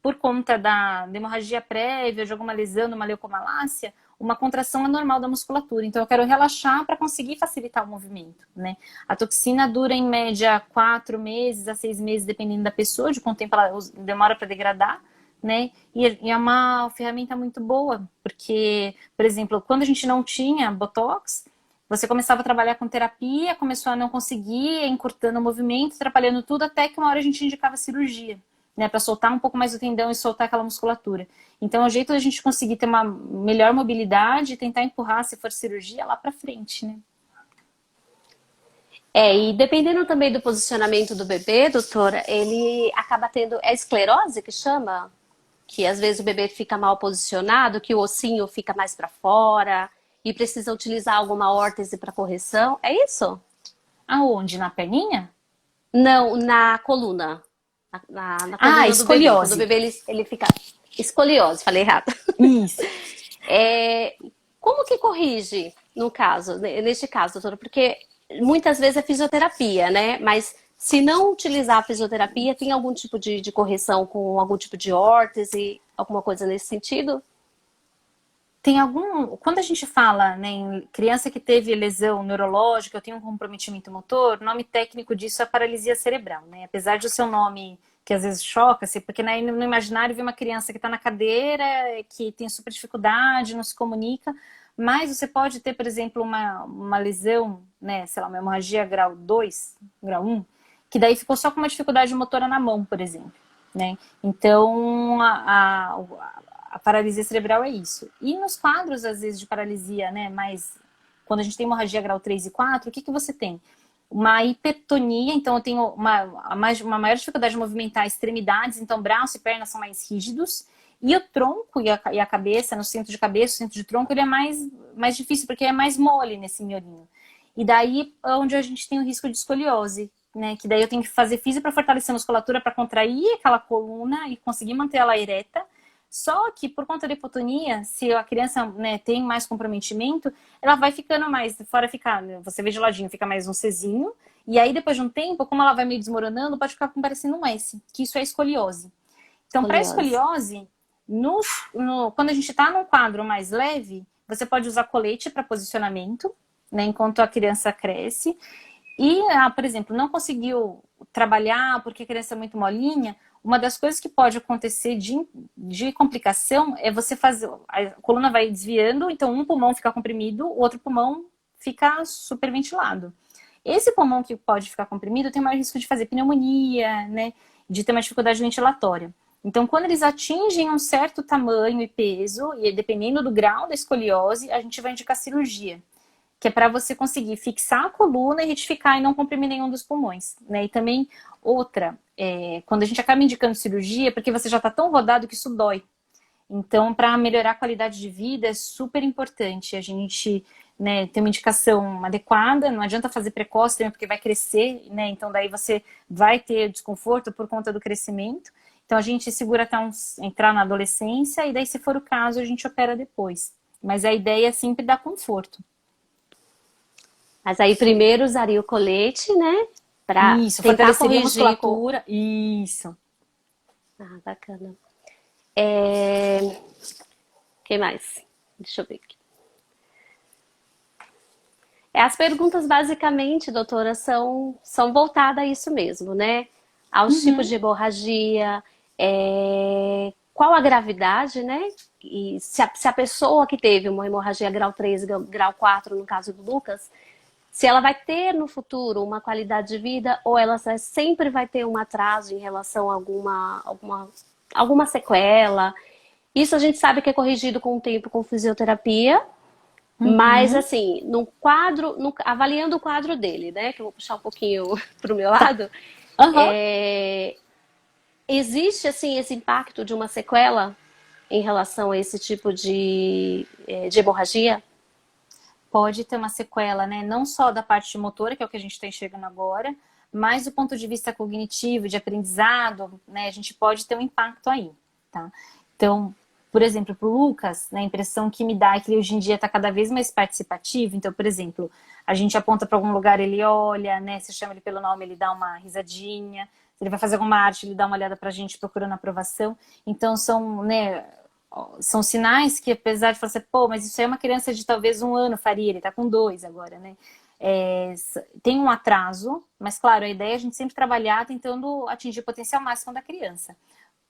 por conta da hemorragia prévia, de alguma lesão, de uma leucomalácia, uma contração anormal da musculatura. Então, eu quero relaxar para conseguir facilitar o movimento, né? A toxina dura, em média, 4 meses a 6 meses, dependendo da pessoa, de quanto tempo ela demora para degradar, né? E é uma ferramenta muito boa, porque, por exemplo, quando a gente não tinha Botox, você começava a trabalhar com terapia, começou a não conseguir, encurtando o movimento, atrapalhando tudo, até que uma hora a gente indicava cirurgia, né, para soltar um pouco mais o tendão e soltar aquela musculatura. Então, é o jeito da gente conseguir ter uma melhor mobilidade e tentar empurrar, se for cirurgia, lá para frente, né? E dependendo também do posicionamento do bebê, doutora, ele acaba tendo, esclerose que chama? Que às vezes o bebê fica mal posicionado, que o ossinho fica mais para fora e precisa utilizar alguma órtese para correção. É isso? Aonde? Na perninha? Não, na coluna. Na coluna do bebê. Quando o Escoliose. bebê ele fica. Escoliose, falei errado. Isso. Como que corrige, no caso, neste caso, doutora? Porque muitas vezes é fisioterapia, né? Mas Se não utilizar a fisioterapia, tem algum tipo de correção com algum tipo de órtese, alguma coisa nesse sentido? Tem algum. Quando a gente fala, né, em criança que teve lesão neurológica, ou tem um comprometimento motor, o nome técnico disso é paralisia cerebral, né? Apesar de o seu nome, que às vezes choca-se, porque né, no imaginário vem uma criança que está na cadeira, que tem super dificuldade, não se comunica, mas você pode ter, por exemplo, uma lesão, né, sei lá, uma hemorragia grau 2, grau 1, que daí ficou só com uma dificuldade motora na mão, por exemplo, né? Então, a paralisia cerebral é isso. E nos quadros, às vezes, de paralisia, né, mas quando a gente tem hemorragia grau 3 e 4, o que você tem? Uma hipertonia, então eu tenho uma maior dificuldade de movimentar extremidades, então braço e perna são mais rígidos, e o tronco e a cabeça, no centro de cabeça, o centro de tronco, ele é mais difícil, porque é mais mole nesse miolinho. E daí é onde a gente tem o risco de escoliose, né? Que daí eu tenho que fazer físio para fortalecer a musculatura, para contrair aquela coluna e conseguir manter ela ereta. Só que por conta da hipotonia, se a criança, né, tem mais comprometimento, ela vai ficando mais, fora ficar, né, você vê de ladinho, fica mais um Czinho, e aí depois de um tempo, como ela vai meio desmoronando, pode ficar parecendo um S, que isso é escoliose. Então, para Escoliose. escoliose, quando a gente está num quadro mais leve, você pode usar colete para posicionamento, né, enquanto a criança cresce. E, por exemplo, não conseguiu trabalhar porque a criança é muito molinha, uma das coisas que pode acontecer de complicação é você fazer. A coluna vai desviando, então um pulmão fica comprimido, o outro pulmão fica superventilado. Esse pulmão que pode ficar comprimido tem maior risco de fazer pneumonia, né? De ter uma dificuldade ventilatória. Então, quando eles atingem um certo tamanho e peso, e dependendo do grau da escoliose, a gente vai indicar cirurgia, que é para você conseguir fixar a coluna e retificar e não comprimir nenhum dos pulmões, né? E também outra, quando a gente acaba indicando cirurgia, porque você já está tão rodado que isso dói. Então, para melhorar a qualidade de vida, é super importante a gente, né, ter uma indicação adequada. Não adianta fazer precoce também, porque vai crescer, né? Então, daí você vai ter desconforto por conta do crescimento. Então, a gente segura até entrar na adolescência e daí, se for o caso, a gente opera depois. Mas a ideia é sempre dar conforto. Mas aí primeiro usaria o colete, né? Pra Isso, tentar fortaleceria a corrigir com. musculatura. Isso. Ah, bacana. É... que mais? Deixa eu ver aqui. As perguntas, basicamente, doutora, são voltadas a isso mesmo, né? Aos tipos Uhum. de hemorragia, qual a gravidade, né? E se a pessoa que teve uma hemorragia grau 3, grau 4, no caso do Lucas, se ela vai ter no futuro uma qualidade de vida ou ela sempre vai ter um atraso em relação a alguma sequela. Isso a gente sabe que é corrigido com o tempo com fisioterapia, mas Uhum. assim, no quadro, avaliando o quadro dele, né? Que eu vou puxar um pouquinho para o meu Tá. lado, Aham. é, existe assim esse impacto de uma sequela em relação a esse tipo de hemorragia? Pode ter uma sequela, né? Não só da parte motora, que é o que a gente está enxergando agora, mas do ponto de vista cognitivo, de aprendizado, né? A gente pode ter um impacto aí, tá? Então, por exemplo, para o Lucas, né, a impressão que me dá é que ele hoje em dia está cada vez mais participativo. Então, por exemplo, a gente aponta para algum lugar, ele olha, né? Se chama ele pelo nome, ele dá uma risadinha. Se ele vai fazer alguma arte, ele dá uma olhada para a gente procurando aprovação. Então, são, né, são sinais que, apesar de você, pô, mas isso aí é uma criança de talvez 1 ano faria, ele tá com 2 agora, né? Tem um atraso, mas claro, a ideia é a gente sempre trabalhar tentando atingir o potencial máximo da criança.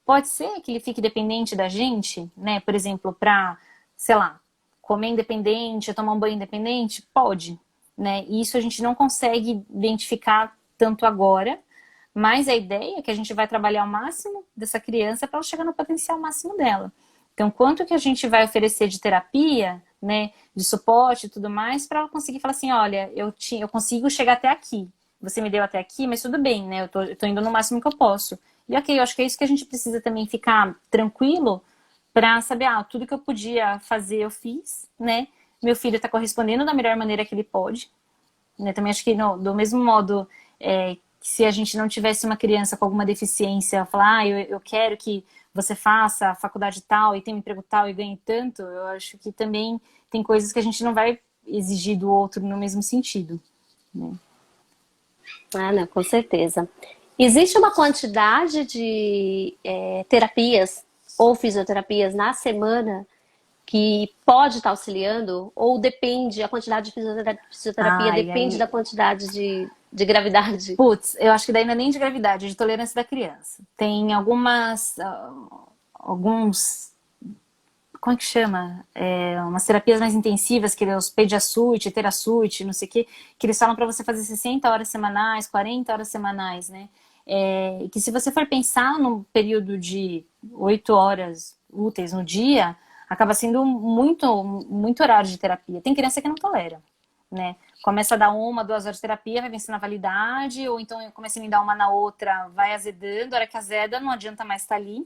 Pode ser que ele fique dependente da gente, né? Por exemplo, para, sei lá, comer independente, tomar um banho independente? Pode, né? E isso a gente não consegue identificar tanto agora, mas a ideia é que a gente vai trabalhar o máximo dessa criança para ela chegar no potencial máximo dela. Então, quanto que a gente vai oferecer de terapia, né, de suporte e tudo mais, para ela conseguir falar assim, olha, eu consigo chegar até aqui. Você me deu até aqui, mas tudo bem, né? Eu tô indo no máximo que eu posso. E ok, eu acho que é isso que a gente precisa também ficar tranquilo para saber, tudo que eu podia fazer eu fiz, né? Meu filho está correspondendo da melhor maneira que ele pode, né? Também acho que do mesmo modo, que se a gente não tivesse uma criança com alguma deficiência, falar, eu quero que você faça a faculdade tal e tenha um emprego tal e ganhe tanto, eu acho que também tem coisas que a gente não vai exigir do outro no mesmo sentido, né? Ah, não, com certeza. Existe uma quantidade de terapias ou fisioterapias na semana que pode estar auxiliando? Ou depende, a quantidade de fisioterapia Ai, depende da aí, quantidade de gravidade? putz, eu acho que daí não é nem de gravidade, é de tolerância da criança. Tem alguns, como é que chama? Umas terapias mais intensivas, que é os Pediasute, Terasute, não sei o quê, que eles falam para você fazer 60 horas semanais, 40 horas semanais, né? Que se você for pensar num período de 8 horas úteis no dia, acaba sendo muito, muito horário de terapia. Tem criança que não tolera, né? Começa a dar 1, 2 horas de terapia, vai vencendo a validade, ou então começa a me dar uma na outra, vai azedando, a hora que azeda, não adianta mais estar ali,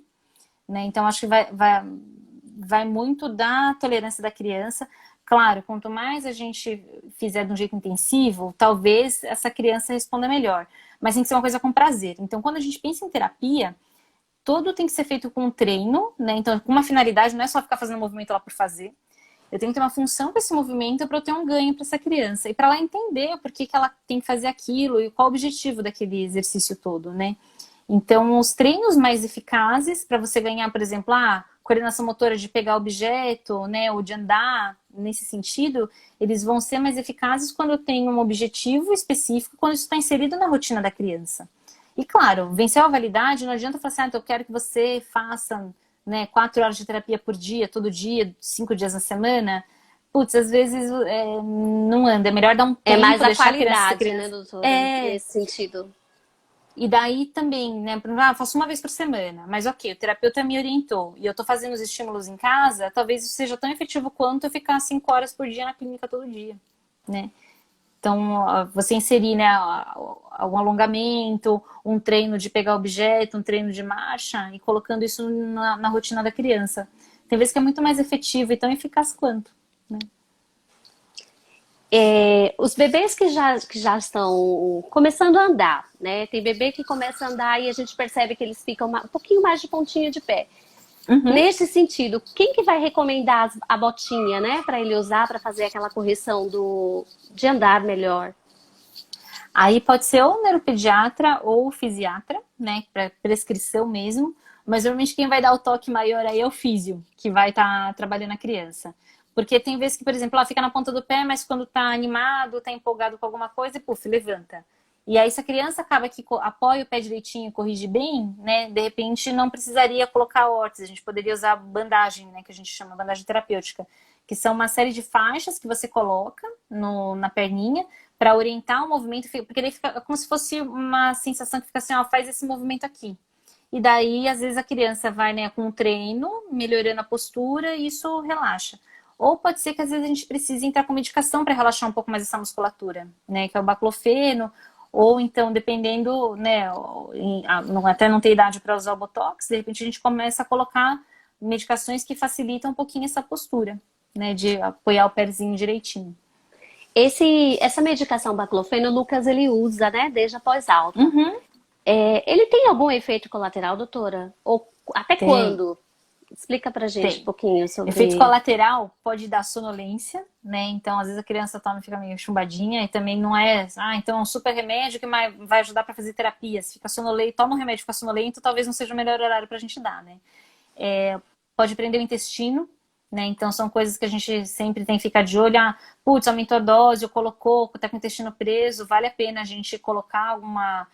né? Então, acho que vai muito da tolerância da criança. Claro, quanto mais a gente fizer de um jeito intensivo, talvez essa criança responda melhor. Mas tem que ser uma coisa com prazer. Então, quando a gente pensa em terapia, todo tem que ser feito com treino, né? Então, com uma finalidade, não é só ficar fazendo movimento lá por fazer. Eu tenho que ter uma função com esse movimento para eu ter um ganho para essa criança. E para ela entender por que ela tem que fazer aquilo e qual o objetivo daquele exercício todo, né? Então, os treinos mais eficazes para você ganhar, por exemplo, a coordenação motora de pegar objeto, né, ou de andar, nesse sentido, eles vão ser mais eficazes quando eu tenho um objetivo específico, quando isso está inserido na rotina da criança. E claro, venceu a validade, não adianta falar assim, então eu quero que você faça, né, 4 horas de terapia por dia, todo dia, 5 dias na semana. Putz, às vezes não anda, é melhor dar um É mais tempo, a deixar a criança ser qualidade, né, criança. doutora? Nesse sentido. E daí também, né, eu faço uma vez por semana, mas ok, o terapeuta me orientou e eu tô fazendo os estímulos em casa, talvez isso seja tão efetivo quanto eu ficar 5 horas por dia na clínica todo dia, né? Então, você inserir, né, um alongamento, um treino de pegar objeto, um treino de marcha e colocando isso na rotina da criança. Tem vezes que é muito mais efetivo e tão eficaz quanto, né? Os bebês que já estão começando a andar, né? Tem bebê que começa a andar e a gente percebe que eles ficam um pouquinho mais de pontinha de pé. Uhum. Nesse sentido, quem que vai recomendar a botinha, né, para ele usar para fazer aquela correção de andar melhor? Aí pode ser ou neuropediatra ou fisiatra, né, para prescrição mesmo, mas normalmente quem vai dar o toque maior aí é o físio, que vai estar trabalhando a criança. Porque tem vezes que, por exemplo, ela fica na ponta do pé, mas quando tá animado, tá empolgado com alguma coisa, e puf, levanta. E aí, se a criança acaba que apoia o pé direitinho e corrige bem, né, de repente não precisaria colocar órtese, a gente poderia usar bandagem, né, que a gente chama bandagem terapêutica, que são uma série de faixas que você coloca na perninha, para orientar o movimento, porque ele fica como se fosse uma sensação que fica assim, ó, faz esse movimento aqui. E daí, às vezes, a criança vai, né, com o treino, melhorando a postura, e isso relaxa. Ou pode ser que, às vezes, a gente precise entrar com medicação para relaxar um pouco mais essa musculatura, né, que é o baclofeno, ou então, dependendo, né, até não ter idade para usar o Botox, de repente a gente começa a colocar medicações que facilitam um pouquinho essa postura, né, de apoiar o pezinho direitinho. Essa medicação baclofeno, o Lucas ele usa, né, desde a pós-alta. Uhum. Ele tem algum efeito colateral, doutora? Ou até Tem. quando? Explica pra gente um Tem. pouquinho Efeito sobre. colateral pode dar sonolência, né? Então, às vezes a criança toma e fica meio chumbadinha e também não é, então é um super remédio que vai ajudar para fazer terapia. Se fica sonolento, toma um remédio, fica sonolento, talvez não seja o melhor horário para a gente dar, né? Pode prender o intestino, né? Então, são coisas que a gente sempre tem que ficar de olho. Putz, aumentou a dose, ou colocou, tá com o intestino preso, vale a pena a gente colocar alguma,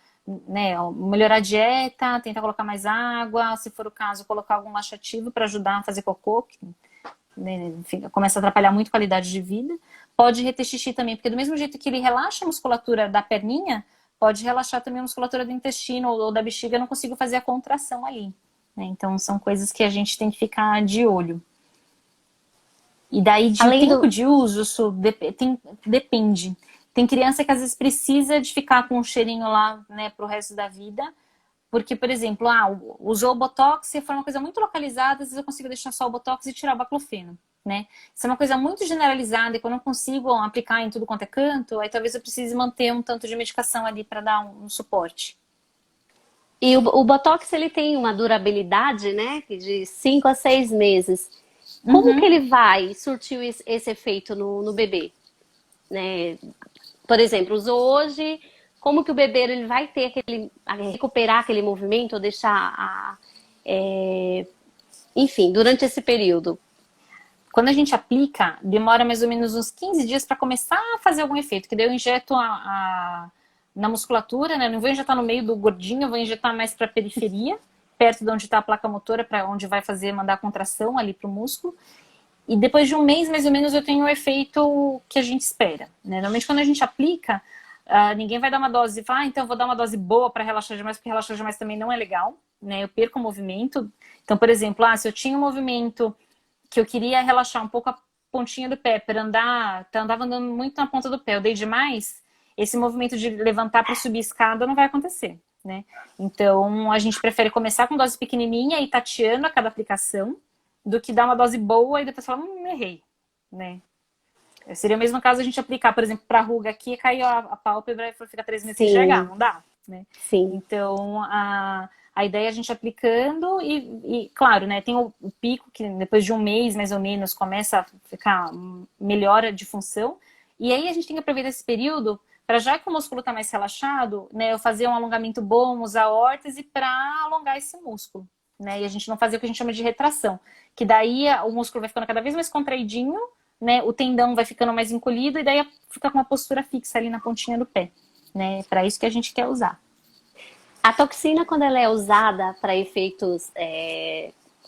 né, melhorar a dieta, tentar colocar mais água, se for o caso, colocar algum laxativo para ajudar a fazer cocô, que, né, começa a atrapalhar muito a qualidade de vida. Pode reter xixi também, porque do mesmo jeito que ele relaxa a musculatura da perninha, pode relaxar também a musculatura do intestino ou da bexiga, eu não consigo fazer a contração ali, né? Então, são coisas que a gente tem que ficar de olho. E daí, de Além tempo do. de uso, isso depende. Tem criança que às vezes precisa de ficar com um cheirinho lá, né, pro resto da vida. Porque, por exemplo, usou o Botox e foi uma coisa muito localizada, às vezes eu consigo deixar só o Botox e tirar o baclofeno, né? Se é uma coisa muito generalizada e que eu não consigo aplicar em tudo quanto é canto, aí talvez eu precise manter um tanto de medicação ali para dar um suporte. E o Botox ele tem uma durabilidade, né, de 5 a 6 meses. Como que Uhum. ele vai surtir esse efeito no bebê? Né? Por exemplo, usou hoje, como que o bebê ele vai ter recuperar aquele movimento ou deixar enfim, durante esse período. Quando a gente aplica, demora mais ou menos uns 15 dias para começar a fazer algum efeito, que daí eu injeto na musculatura, né? Não vou injetar no meio do gordinho, eu vou injetar mais para a periferia, perto de onde está a placa motora, para onde vai mandar a contração ali para o músculo. E depois de um mês, mais ou menos, eu tenho o efeito que a gente espera, né? Normalmente, quando a gente aplica, ninguém vai dar uma dose, então eu vou dar uma dose boa para relaxar demais, porque relaxar demais também não é legal, né? Eu perco o movimento. Então, por exemplo, se eu tinha um movimento que eu queria relaxar um pouco a pontinha do pé para andar, andava andando muito na ponta do pé, eu dei demais, esse movimento de levantar para subir escada não vai acontecer, né? Então, a gente prefere começar com dose pequenininha e tateando a cada aplicação, do que dar uma dose boa e depois falar, errei, né? Seria o mesmo caso a gente aplicar, por exemplo, para ruga aqui, caiu a pálpebra e fica 3 meses sem enxergar, não dá, né? Sim. Então, a ideia é a gente aplicando e claro, né, tem o pico que depois de um mês, mais ou menos, começa a ficar melhora de função. E aí a gente tem que aproveitar esse período para, já que o músculo está mais relaxado, né, eu fazer um alongamento bom, usar órtese para alongar esse músculo, né? E a gente não fazer o que a gente chama de retração, que daí o músculo vai ficando cada vez mais contraidinho, né, o tendão vai ficando mais encolhido e daí fica com uma postura fixa ali na pontinha do pé, né? Para isso que a gente quer usar. A toxina, quando ela é usada para efeitos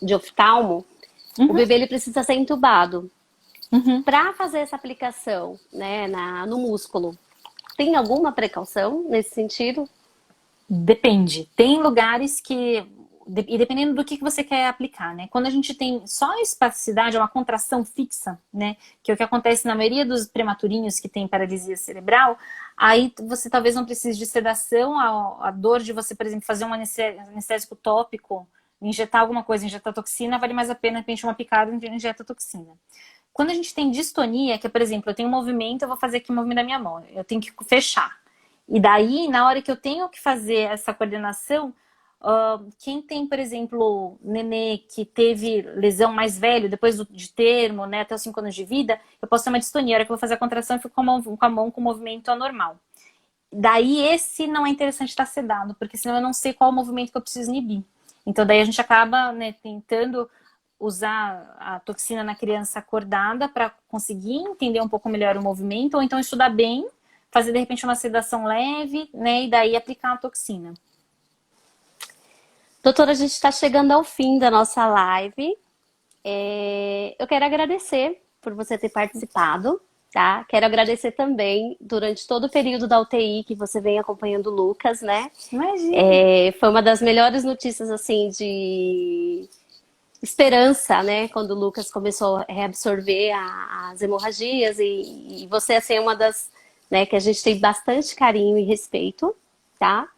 de oftalmo, o bebê ele precisa ser entubado. Para fazer essa aplicação, né, no músculo, tem alguma precaução nesse sentido? Depende. Tem lugares que... E dependendo do que você quer aplicar, né? Quando a gente tem só espasticidade, uma contração fixa, né? Que é o que acontece na maioria dos prematurinhos que tem paralisia cerebral, aí você talvez não precise de sedação, a dor de você, por exemplo, fazer um anestésico tópico, injetar alguma coisa, injetar toxina, vale mais a pena, de repente, uma picada e injeta toxina. Quando a gente tem distonia, que é, por exemplo, eu tenho um movimento, eu vou fazer aqui o movimento da minha mão, eu tenho que fechar. E daí, na hora que eu tenho que fazer essa coordenação, quem tem, por exemplo, nenê que teve lesão mais velho, depois de termo, né, até os 5 anos de vida, eu posso ter uma distonia. A hora que eu vou fazer a contração, eu fico com a mão com o movimento anormal. Daí, esse não é interessante estar sedado, porque senão eu não sei qual o movimento que eu preciso inibir. Então, daí a gente acaba, né, tentando usar a toxina na criança acordada para conseguir entender um pouco melhor o movimento, ou então estudar bem, fazer, de repente, uma sedação leve, né, e daí aplicar a toxina. Doutora, a gente está chegando ao fim da nossa live. Eu quero agradecer por você ter participado, tá? Quero agradecer também durante todo o período da UTI que você vem acompanhando o Lucas, né? Imagina. Foi uma das melhores notícias, assim, de esperança, né? Quando o Lucas começou a reabsorver as hemorragias e você, assim, é uma das, né, que a gente tem bastante carinho e respeito, tá?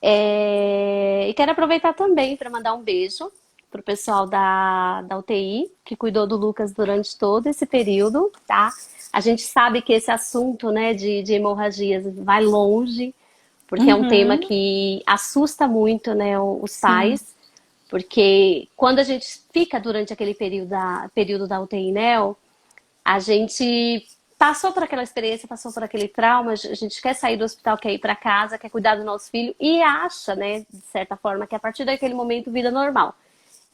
E quero aproveitar também para mandar um beijo pro pessoal da UTI, que cuidou do Lucas durante todo esse período, tá? A gente sabe que esse assunto, né, de hemorragias vai longe, porque é um tema que assusta muito, né, os pais, porque quando a gente fica durante aquele período da UTI neo, a gente passou por aquela experiência, passou por aquele trauma, a gente quer sair do hospital, quer ir para casa, quer cuidar do nosso filho e acha, né, de certa forma, que a partir daquele momento vida normal.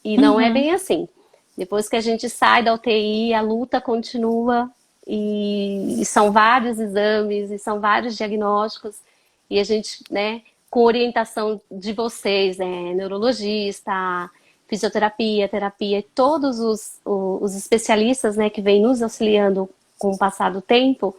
E não é bem assim. Depois que a gente sai da UTI, a luta continua e são vários exames e são vários diagnósticos e a gente, né, com orientação de vocês, né, neurologista, fisioterapia, terapia, todos os especialistas, né, que vêm nos auxiliando com o passar do tempo,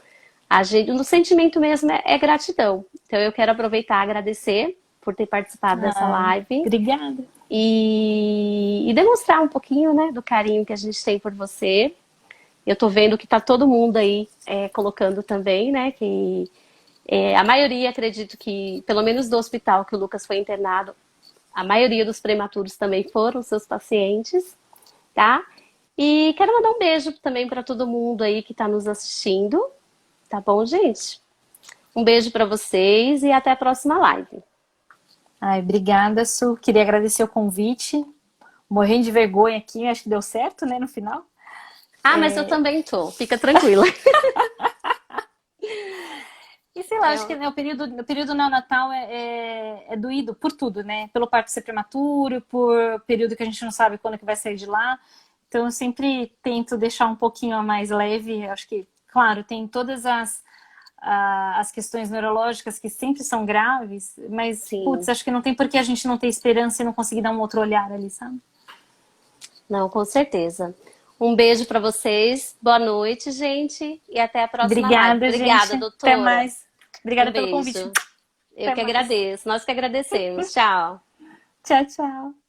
no sentimento mesmo é gratidão. Então eu quero aproveitar e agradecer por ter participado dessa live. Obrigada. E demonstrar um pouquinho, né, do carinho que a gente tem por você. Eu tô vendo que tá todo mundo aí colocando também, né, que a maioria, acredito que, pelo menos do hospital que o Lucas foi internado, a maioria dos prematuros também foram seus pacientes, tá? E quero mandar um beijo também para todo mundo aí que está nos assistindo. Tá bom, gente? Um beijo para vocês e até a próxima live. Ai, obrigada, Su. Queria agradecer o convite. Morrendo de vergonha aqui, acho que deu certo, né, no final. Mas eu também tô. Fica tranquila. E sei lá, É, acho que né, o período neonatal é doído por tudo, né? Pelo parto ser prematuro, por período que a gente não sabe quando que vai sair de lá. Então eu sempre tento deixar um pouquinho a mais leve. Acho que, claro, tem todas as questões neurológicas que sempre são graves, mas, putz, sim. acho que não tem por que a gente não ter esperança e não conseguir dar um outro olhar ali, sabe? Não, com certeza. Um beijo para vocês. Boa noite, gente. E até a próxima live. Obrigada, gente. Obrigada, Até doutora. mais. Um Obrigada pelo convite. beijo. Eu Até que mais. agradeço. Nós que agradecemos. Tchau. Tchau, tchau.